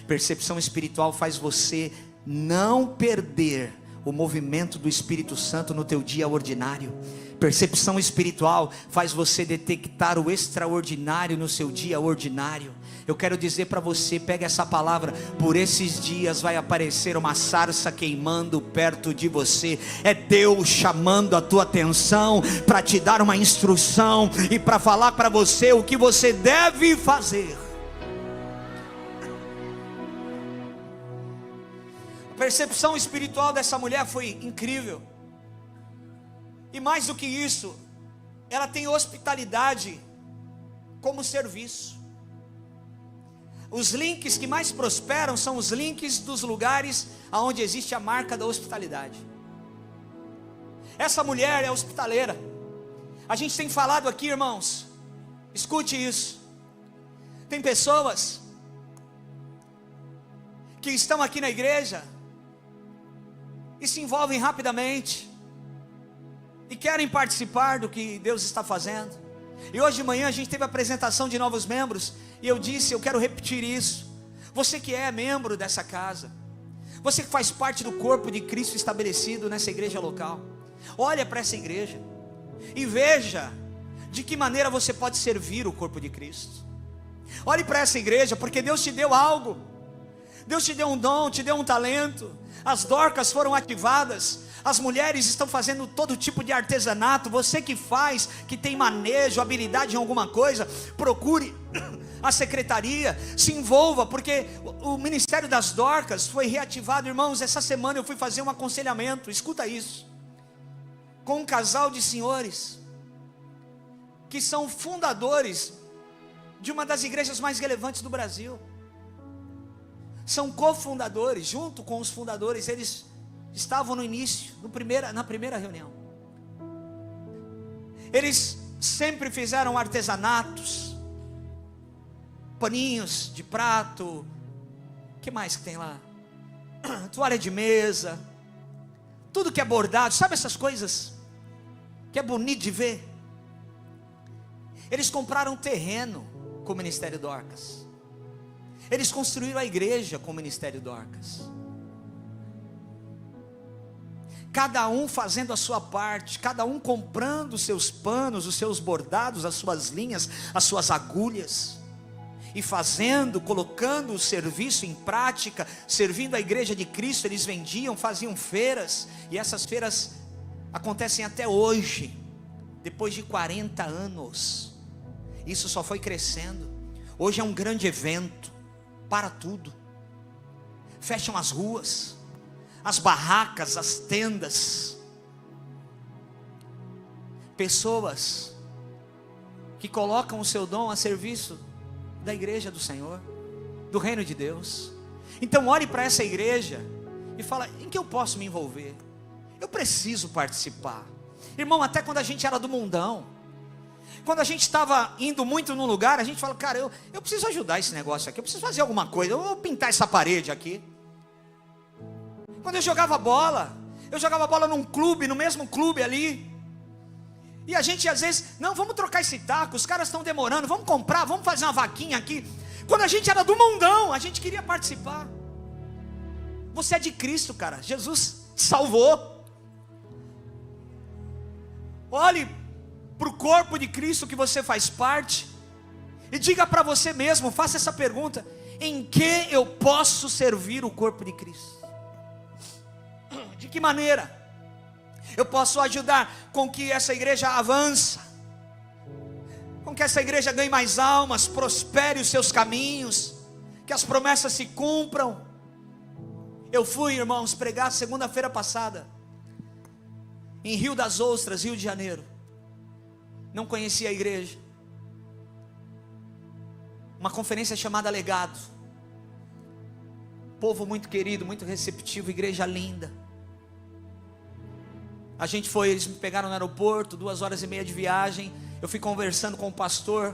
Percepção espiritual faz você não perder o movimento do Espírito Santo no teu dia ordinário. Percepção espiritual faz você detectar o extraordinário no seu dia ordinário. Eu quero dizer para você, pega essa palavra: por esses dias vai aparecer uma sarça queimando perto de você. É Deus chamando a tua atenção para te dar uma instrução e para falar para você o que você deve fazer. A percepção espiritual dessa mulher foi incrível. E mais do que isso, ela tem hospitalidade como serviço. Os links que mais prosperam são os links dos lugares onde existe a marca da hospitalidade. Essa mulher é hospitaleira. A gente tem falado aqui, irmãos, escute isso. Tem pessoas que estão aqui na igreja e se envolvem rapidamente. e querem participar do que Deus está fazendo. E hoje de manhã a gente teve a apresentação de novos membros, e eu disse, eu quero repetir isso. Você que é membro dessa casa, você que faz parte do corpo de Cristo estabelecido nessa igreja local, olha para essa igreja e veja de que maneira você pode servir o corpo de Cristo. Olhe para essa igreja, porque Deus te deu algo. Deus te deu um dom, te deu um talento. As Dorcas foram ativadas. As mulheres estão fazendo todo tipo de artesanato. Você que faz, que tem manejo, habilidade em alguma coisa, procure a secretaria, se envolva, porque o ministério das Dorcas foi reativado. Irmãos, essa semana eu fui fazer um aconselhamento, escuta isso, com um casal de senhores que são fundadores de uma das igrejas mais relevantes do Brasil. São cofundadores, junto com os fundadores, eles estavam no início, na primeira reunião. Eles sempre fizeram artesanatos, paninhos de prato, o que mais que tem lá? Toalha de mesa, tudo que é bordado, sabe essas coisas que é bonito de ver? Eles compraram terreno com o Ministério Dorcas. Eles construíram a igreja com o Ministério Dorcas. Cada um fazendo a sua parte, cada um comprando os seus panos, os seus bordados, as suas linhas, as suas agulhas, e fazendo, colocando o serviço em prática, servindo a igreja de Cristo. Eles vendiam, faziam feiras, e essas feiras acontecem até hoje, depois de 40 anos. Isso só foi crescendo. Hoje é um grande evento, para tudo. Fecham as ruas, as barracas, as tendas. Pessoas que colocam o seu dom a serviço da igreja do Senhor, do reino de Deus. Então olhe para essa igreja e fala, em que eu posso me envolver? Eu preciso participar. Irmão, até quando a gente era do mundão, quando a gente estava indo muito num lugar, a gente fala, cara, eu preciso ajudar esse negócio aqui, eu preciso fazer alguma coisa, eu vou pintar essa parede aqui. Quando eu jogava bola num clube, no mesmo clube ali, e a gente às vezes, não, vamos trocar esse taco, os caras estão demorando, vamos comprar, vamos fazer uma vaquinha aqui. Quando a gente era do mundão, a gente queria participar. Você é de Cristo, cara, Jesus te salvou. Olhe para o corpo de Cristo que você faz parte, e diga para você mesmo, faça essa pergunta: em que eu posso servir o corpo de Cristo? De que maneira eu posso ajudar com que essa igreja avance, com que essa igreja ganhe mais almas, prospere os seus caminhos, que as promessas se cumpram? Eu fui, irmãos, pregar segunda-feira passada em Rio das Ostras, Rio de Janeiro. Não conhecia a igreja. Uma conferência chamada Legado. Povo muito querido, muito receptivo, igreja linda. A gente foi, eles me pegaram no aeroporto, 2h30 de viagem. Eu fui conversando com o pastor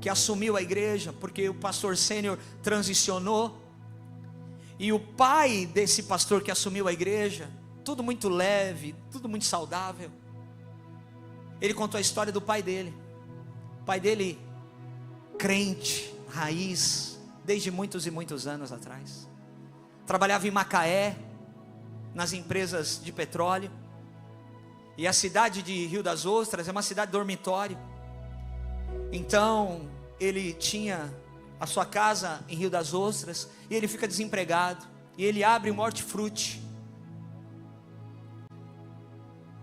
que assumiu a igreja, porque o pastor sênior transicionou. E o pai desse pastor que assumiu a igreja, tudo muito leve, tudo muito saudável. Ele contou a história do pai dele. O pai dele, crente, raiz, desde muitos e muitos anos atrás. Trabalhava em Macaé, nas empresas de petróleo. E a cidade de Rio das Ostras é uma cidade dormitório. Então, ele tinha a sua casa em Rio das Ostras, e ele fica desempregado, e ele abre um hortifruti.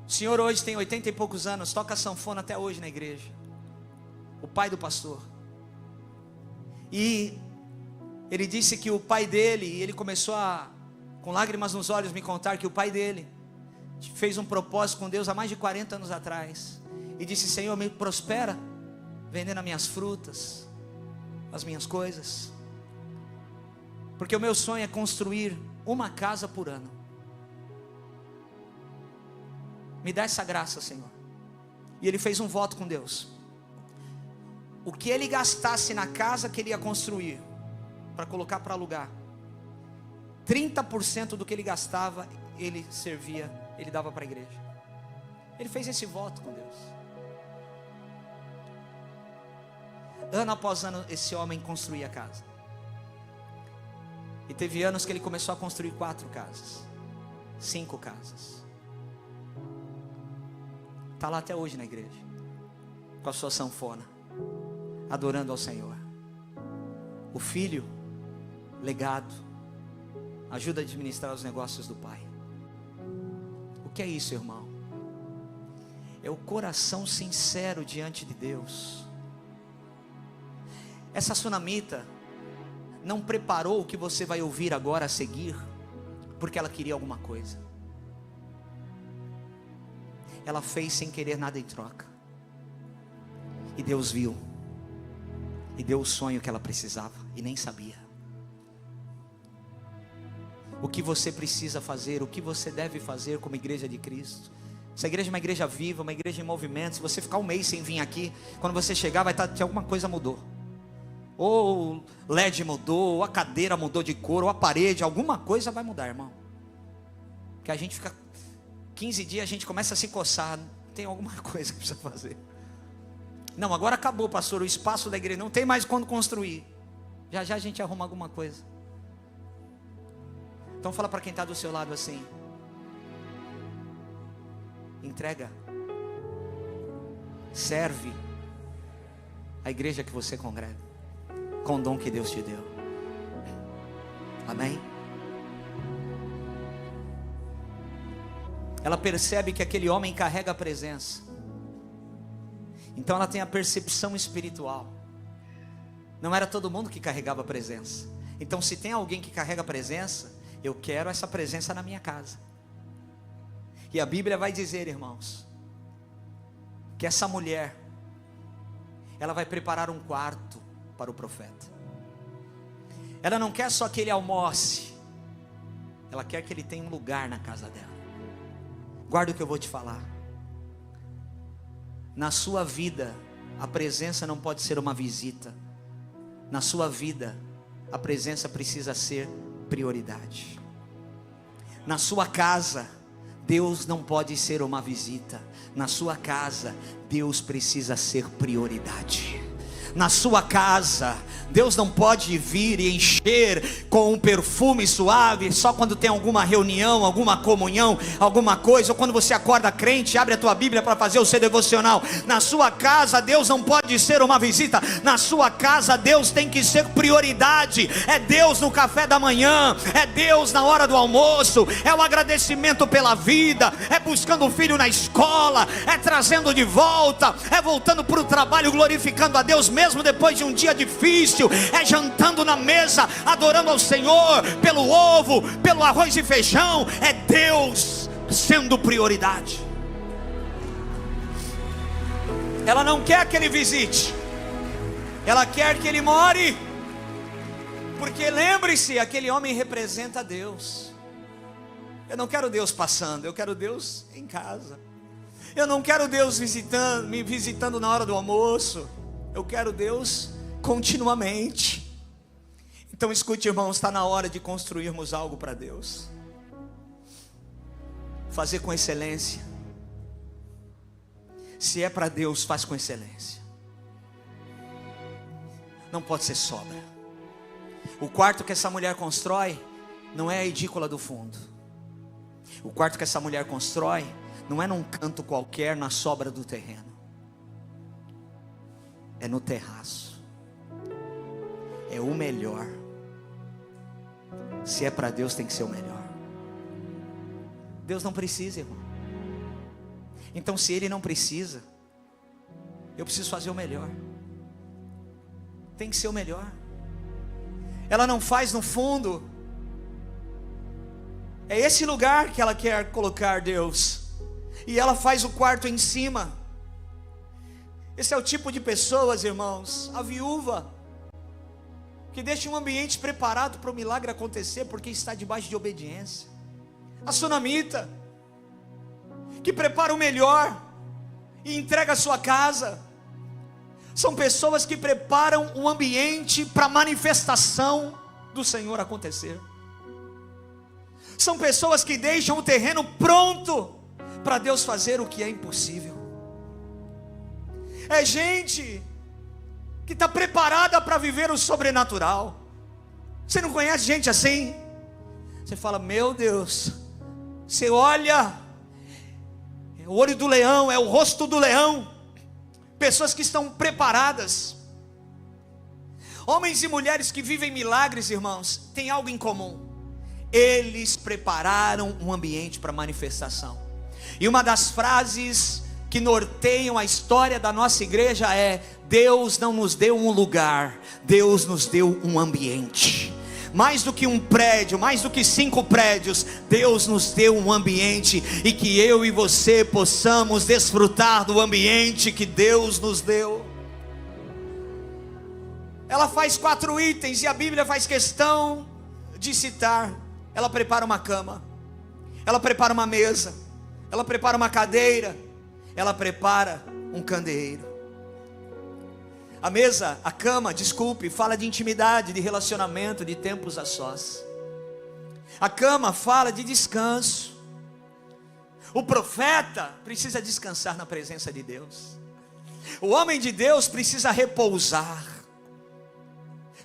O senhor hoje tem 80 e poucos anos, toca sanfona até hoje na igreja. O pai do pastor. E ele disse que o pai dele, e ele começou a, com lágrimas nos olhos, me contar que o pai dele fez um propósito com Deus há mais de 40 anos atrás, e disse: Senhor, me prospera, vendendo as minhas frutas, as minhas coisas, porque o meu sonho é construir uma casa por ano. Me dá essa graça, Senhor. E ele fez um voto com Deus: o que ele gastasse na casa que ele ia construir, para colocar para alugar, 30% do que ele gastava, ele servia, ele dava para a igreja. Ele fez esse voto com Deus. Ano após ano, esse homem construía casa. E teve anos que ele começou a construir 4 casas, 5 casas. Está lá até hoje na igreja, com a sua sanfona, adorando ao Senhor. O filho, legado, ajuda a administrar os negócios do pai. O que é isso, irmão? É o coração sincero diante de Deus. Essa sunamita não preparou o que você vai ouvir agora a seguir, porque ela queria alguma coisa. Ela fez sem querer nada em troca. E Deus viu. E deu o sonho que ela precisava e nem sabia. O que você precisa fazer, o que você deve fazer como igreja de Cristo. Essa igreja é uma igreja viva, uma igreja em movimento. Se você ficar um mês sem vir aqui, quando você chegar vai estar, alguma coisa mudou. Ou o LED mudou, ou a cadeira mudou de cor, ou a parede, alguma coisa vai mudar, irmão. Que a gente fica 15 dias, a gente começa a se coçar. Tem alguma coisa que precisa fazer. Não, agora acabou, pastor, o espaço da igreja não tem mais quando construir. Já já a gente arruma alguma coisa. Então fala para quem está do seu lado assim: entrega, serve a igreja que você congrega, com o dom que Deus te deu. Amém? Ela percebe que aquele homem carrega a presença. Então ela tem a percepção espiritual. Não era todo mundo que carregava a presença. Então se tem alguém que carrega a presença, eu quero essa presença na minha casa. E a Bíblia vai dizer, irmãos, que essa mulher, ela vai preparar um quarto para o profeta. Ela não quer só que ele almoce, ela quer que ele tenha um lugar na casa dela. Guarda o que eu vou te falar. Na sua vida, a presença não pode ser uma visita. Na sua vida, a presença precisa ser prioridade. Na sua casa, Deus não pode ser uma visita. Na sua casa, Deus precisa ser prioridade. Na sua casa, Deus não pode vir e encher com um perfume suave só quando tem alguma reunião, alguma comunhão, alguma coisa, ou quando você acorda crente, abre a tua Bíblia para fazer o seu devocional. Na sua casa, Deus não pode ser uma visita. Na sua casa, Deus tem que ser prioridade. É Deus no café da manhã, é Deus na hora do almoço, é o agradecimento pela vida, é buscando o filho na escola, é trazendo de volta, é voltando para o trabalho glorificando a Deus mesmo depois de um dia difícil, é jantando na mesa, adorando ao Senhor, pelo ovo, pelo arroz e feijão. É Deus sendo prioridade. Ela não quer que ele visite, ela quer que ele more, porque lembre-se, aquele homem representa Deus. Eu não quero Deus passando, eu quero Deus em casa. Eu não quero Deus me visitando na hora do almoço. Eu quero Deus continuamente. Então escute, irmãos, está na hora de construirmos algo para Deus. Fazer com excelência. Se é para Deus, faz com excelência. Não pode ser sobra. O quarto que essa mulher constrói não é a edícula do fundo. O quarto que essa mulher constrói não é num canto qualquer na sobra do terreno. É no terraço. É o melhor. Se é para Deus, tem que ser o melhor. Deus não precisa, irmão. Então se Ele não precisa, eu preciso fazer o melhor. Tem que ser o melhor. Ela não faz no fundo. É esse lugar que ela quer colocar Deus. E ela faz o quarto em cima. Esse é o tipo de pessoas, irmãos, a viúva, que deixa um ambiente preparado para o milagre acontecer, porque está debaixo de obediência. A sunamita, que prepara o melhor e entrega a sua casa. São pessoas que preparam um ambiente para a manifestação do Senhor acontecer. São pessoas que deixam o terreno pronto para Deus fazer o que é impossível. É gente que está preparada para viver o sobrenatural. Você não conhece gente assim? Você fala, meu Deus, você olha, é o olho do leão, é o rosto do leão. Pessoas que estão preparadas. Homens e mulheres que vivem milagres, irmãos, têm algo em comum. Eles prepararam um ambiente para manifestação. E uma das frases que norteiam a história da nossa igreja é: Deus não nos deu um lugar, Deus nos deu um ambiente. Mais do que um prédio, mais do que 5 prédios, Deus nos deu um ambiente, e que eu e você possamos desfrutar do ambiente que Deus nos deu. Ela faz 4 itens, e a Bíblia faz questão de citar. Ela prepara uma cama, ela prepara uma mesa, ela prepara uma cadeira, ela prepara um candeeiro. A mesa, a cama, desculpe, fala de intimidade, de relacionamento, de tempos a sós. A cama fala de descanso. O profeta precisa descansar na presença de Deus. O homem de Deus precisa repousar.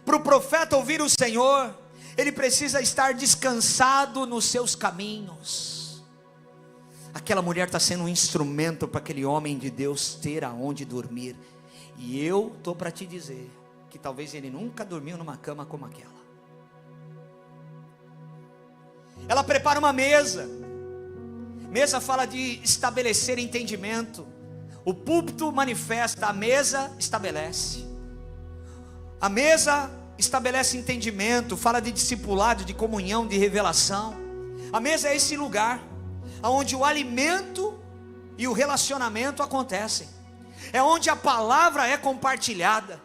Para o profeta ouvir o Senhor, ele precisa estar descansado nos seus caminhos. Aquela mulher está sendo um instrumento para aquele homem de Deus ter aonde dormir. E eu estou para te dizer que talvez ele nunca dormiu numa cama como aquela. Ela prepara uma mesa. Mesa fala de estabelecer entendimento. O púlpito manifesta, a mesa estabelece. A mesa estabelece entendimento, fala de discipulado, de comunhão, de revelação. A mesa é esse lugar onde o alimento e o relacionamento acontecem. É onde a palavra é compartilhada.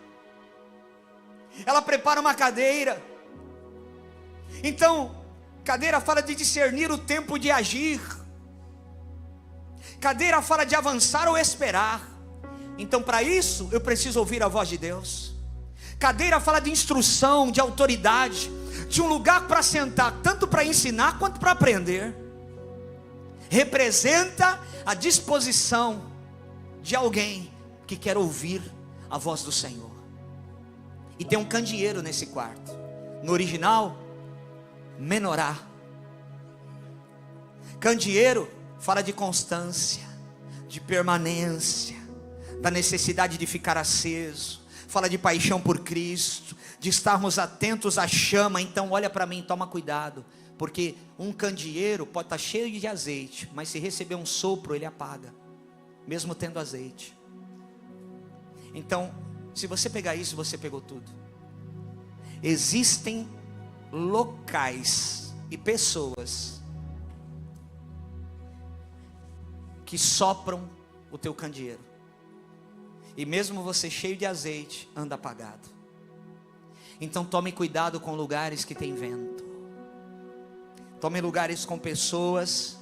Ela prepara uma cadeira. Então, cadeira fala de discernir o tempo de agir. Cadeira fala de avançar ou esperar. Então, para isso, eu preciso ouvir a voz de Deus. Cadeira fala de instrução, de autoridade, de um lugar para sentar, tanto para ensinar quanto para aprender. Representa a disposição de alguém que quer ouvir a voz do Senhor. E tem um candeeiro nesse quarto. No original, menorá. Candeeiro fala de constância, de permanência, da necessidade de ficar aceso. Fala de paixão por Cristo, de estarmos atentos à chama. Então olha para mim, toma cuidado, porque um candeeiro pode estar cheio de azeite, mas se receber um sopro ele apaga, mesmo tendo azeite. Então, se você pegar isso, você pegou tudo. Existem locais e pessoas que sopram o teu candeeiro, e mesmo você cheio de azeite, anda apagado. Então tome cuidado com lugares que tem vento. Tome lugares com pessoas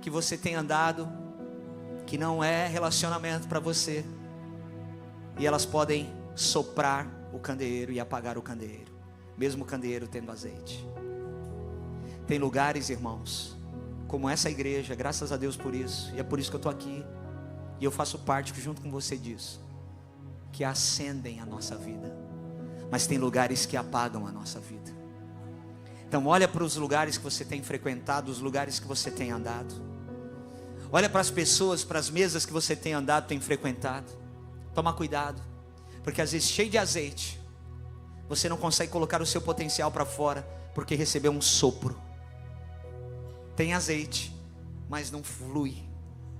que você tem andado, que não é relacionamento para você, e elas podem soprar o candeeiro e apagar o candeeiro, mesmo o candeeiro tendo azeite. Tem lugares, irmãos, como essa igreja, graças a Deus por isso, e é por isso que eu estou aqui, e eu faço parte junto com você disso, que acendem a nossa vida, mas tem lugares que apagam a nossa vida. Então olha para os lugares que você tem frequentado, os lugares que você tem andado. Olha para as pessoas, para as mesas que você tem andado, tem frequentado. Toma cuidado, porque às vezes cheio de azeite, você não consegue colocar o seu potencial para fora, porque recebeu um sopro. Tem azeite, mas não flui,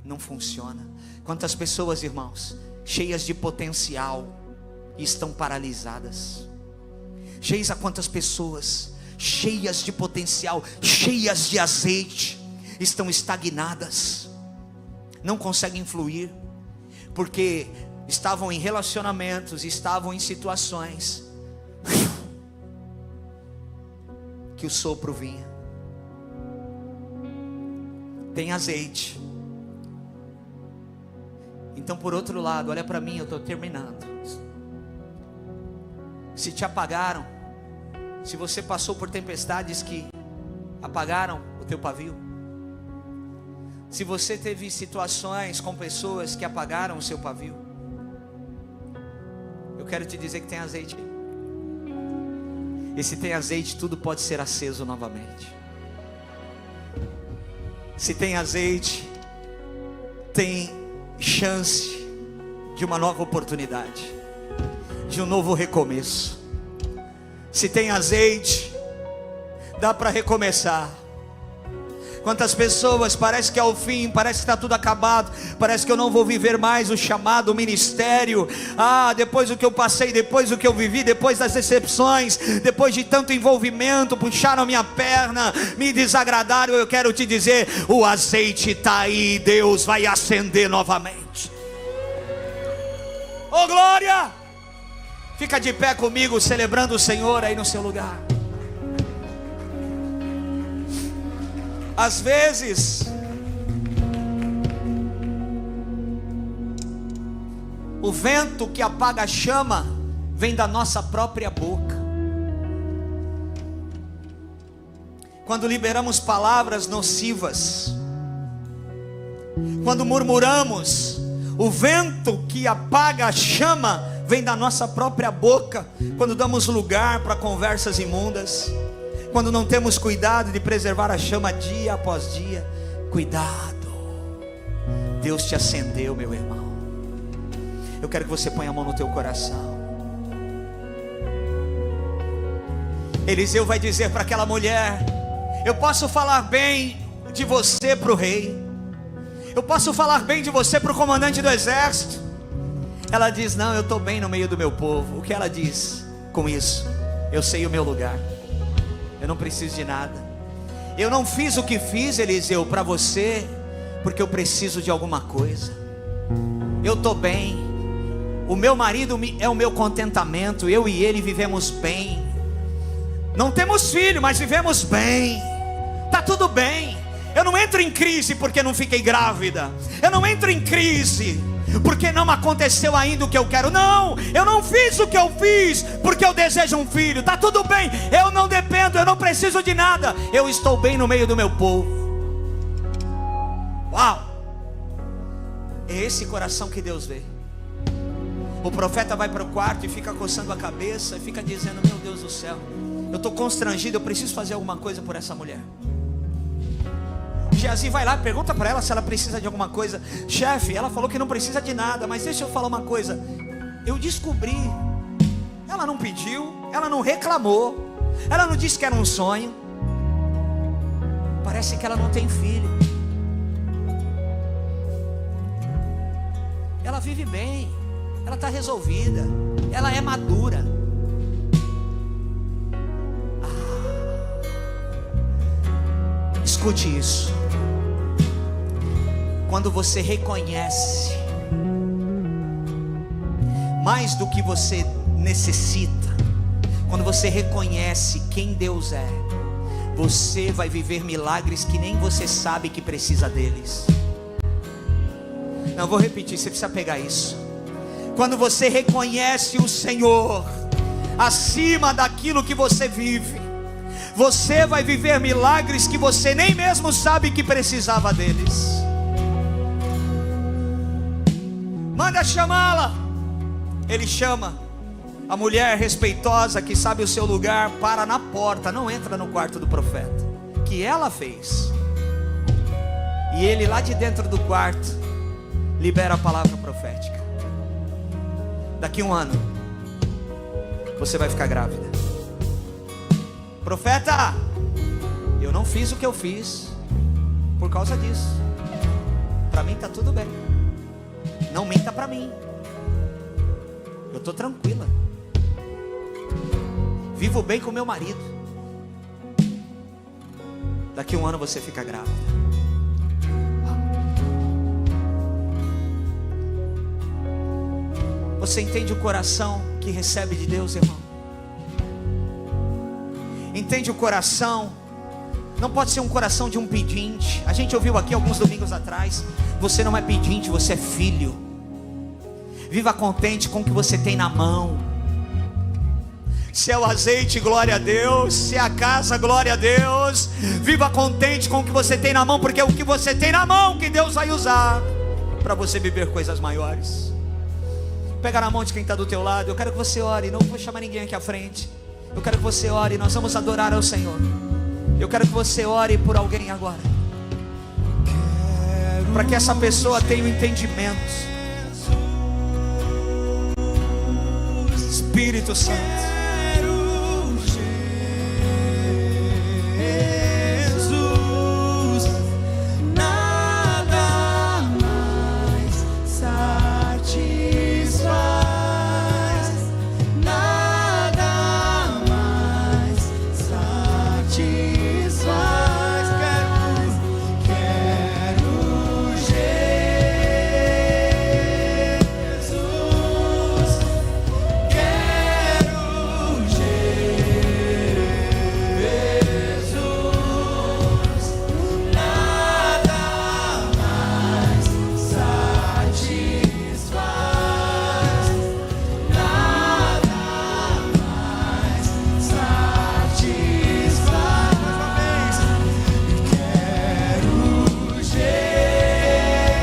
não funciona. Quantas pessoas, irmãos, cheias de potencial e estão paralisadas. Cheias a quantas pessoas, cheias de potencial, cheias de azeite, estão estagnadas, não conseguem fluir, porque estavam em relacionamentos, estavam em situações que o sopro vinha. Tem azeite. Então, por outro lado, olha para mim, eu estou terminando. Se te apagaram, se você passou por tempestades que apagaram o teu pavio, Se você teve situações com pessoas que apagaram o seu pavio, eu quero te dizer que tem azeite. E se tem azeite, tudo pode ser aceso novamente. Se tem azeite, tem chance de uma nova oportunidade, de um novo recomeço. Se tem azeite, dá para recomeçar. Quantas pessoas, parece que é o fim, parece que está tudo acabado, parece que eu não vou viver mais o chamado, o ministério. Depois do que eu passei, depois do que eu vivi, depois das decepções, depois de tanto envolvimento, puxaram minha perna, me desagradaram. Eu quero te dizer, o azeite está aí, Deus vai acender novamente. Oh glória! Fica de pé comigo, celebrando o Senhor aí no seu lugar. Às vezes, o vento que apaga a chama vem da nossa própria boca. Quando liberamos palavras nocivas, quando murmuramos, o vento que apaga a chama vem da nossa própria boca. Quando damos lugar para conversas imundas, quando não temos cuidado de preservar a chama dia após dia, cuidado, Deus te acendeu, meu irmão. Eu quero que você ponha a mão no teu coração. Eliseu vai dizer para aquela mulher: eu posso falar bem de você para o rei, eu posso falar bem de você para o comandante do exército. Ela diz: não, eu estou bem no meio do meu povo. O que ela diz com isso? Eu sei o meu lugar, eu não preciso de nada. Eu não fiz o que fiz, Eliseu, para você, porque eu preciso de alguma coisa. Eu estou bem. O meu marido é o meu contentamento. Eu e ele vivemos bem. Não temos filho, mas vivemos bem. Está tudo bem. Eu não entro em crise porque não fiquei grávida. Eu não entro em crise porque não aconteceu ainda o que eu quero. Não, eu não fiz o que eu fiz porque eu desejo um filho. Está tudo bem, eu não dependo, eu não preciso de nada. Eu estou bem no meio do meu povo. Uau! É esse coração que Deus vê. O profeta vai para o quarto e fica coçando a cabeça, e fica dizendo: meu Deus do céu, eu estou constrangido, eu preciso fazer alguma coisa por essa mulher. Geazi vai lá, pergunta para ela se ela precisa de alguma coisa. Chefe, ela falou que não precisa de nada, mas deixa eu falar uma coisa. Eu descobri, ela não pediu, ela não reclamou, ela não disse que era um sonho. Parece que ela não tem filho. Ela vive bem, ela está resolvida, ela é madura. Escute isso. Quando você reconhece mais do que você necessita, quando você reconhece quem Deus é, você vai viver milagres que nem você sabe que precisa deles. Não, vou repetir, você precisa pegar isso. Quando você reconhece o Senhor acima daquilo que você vive, você vai viver milagres que você nem mesmo sabe que precisava deles. Manda chamá-la. Ele chama. A mulher respeitosa que sabe o seu lugar para na porta, não entra no quarto do profeta, que ela fez. E ele lá de dentro do quarto libera a palavra profética: daqui a 1 ano você vai ficar grávida. Profeta, eu não fiz o que eu fiz por causa disso. Para mim está tudo bem. Não minta para mim. Eu estou tranquila. Vivo bem com meu marido. Daqui a 1 ano você fica grávida. Você entende o coração que recebe de Deus, irmão? Entende o coração? Não pode ser um coração de um pedinte. A gente ouviu aqui alguns domingos atrás: você não é pedinte, você é filho. Viva contente com o que você tem na mão. Se é o azeite, glória a Deus. Se é a casa, glória a Deus. Viva contente com o que você tem na mão, porque é o que você tem na mão que Deus vai usar para você viver coisas maiores. Pega na mão de quem está do teu lado. Eu quero que você ore. Não vou chamar ninguém aqui à frente. Eu quero que você ore. Nós vamos adorar ao Senhor. Eu quero que você ore por alguém agora, para que essa pessoa tenha um entendimento. Espírito Santo,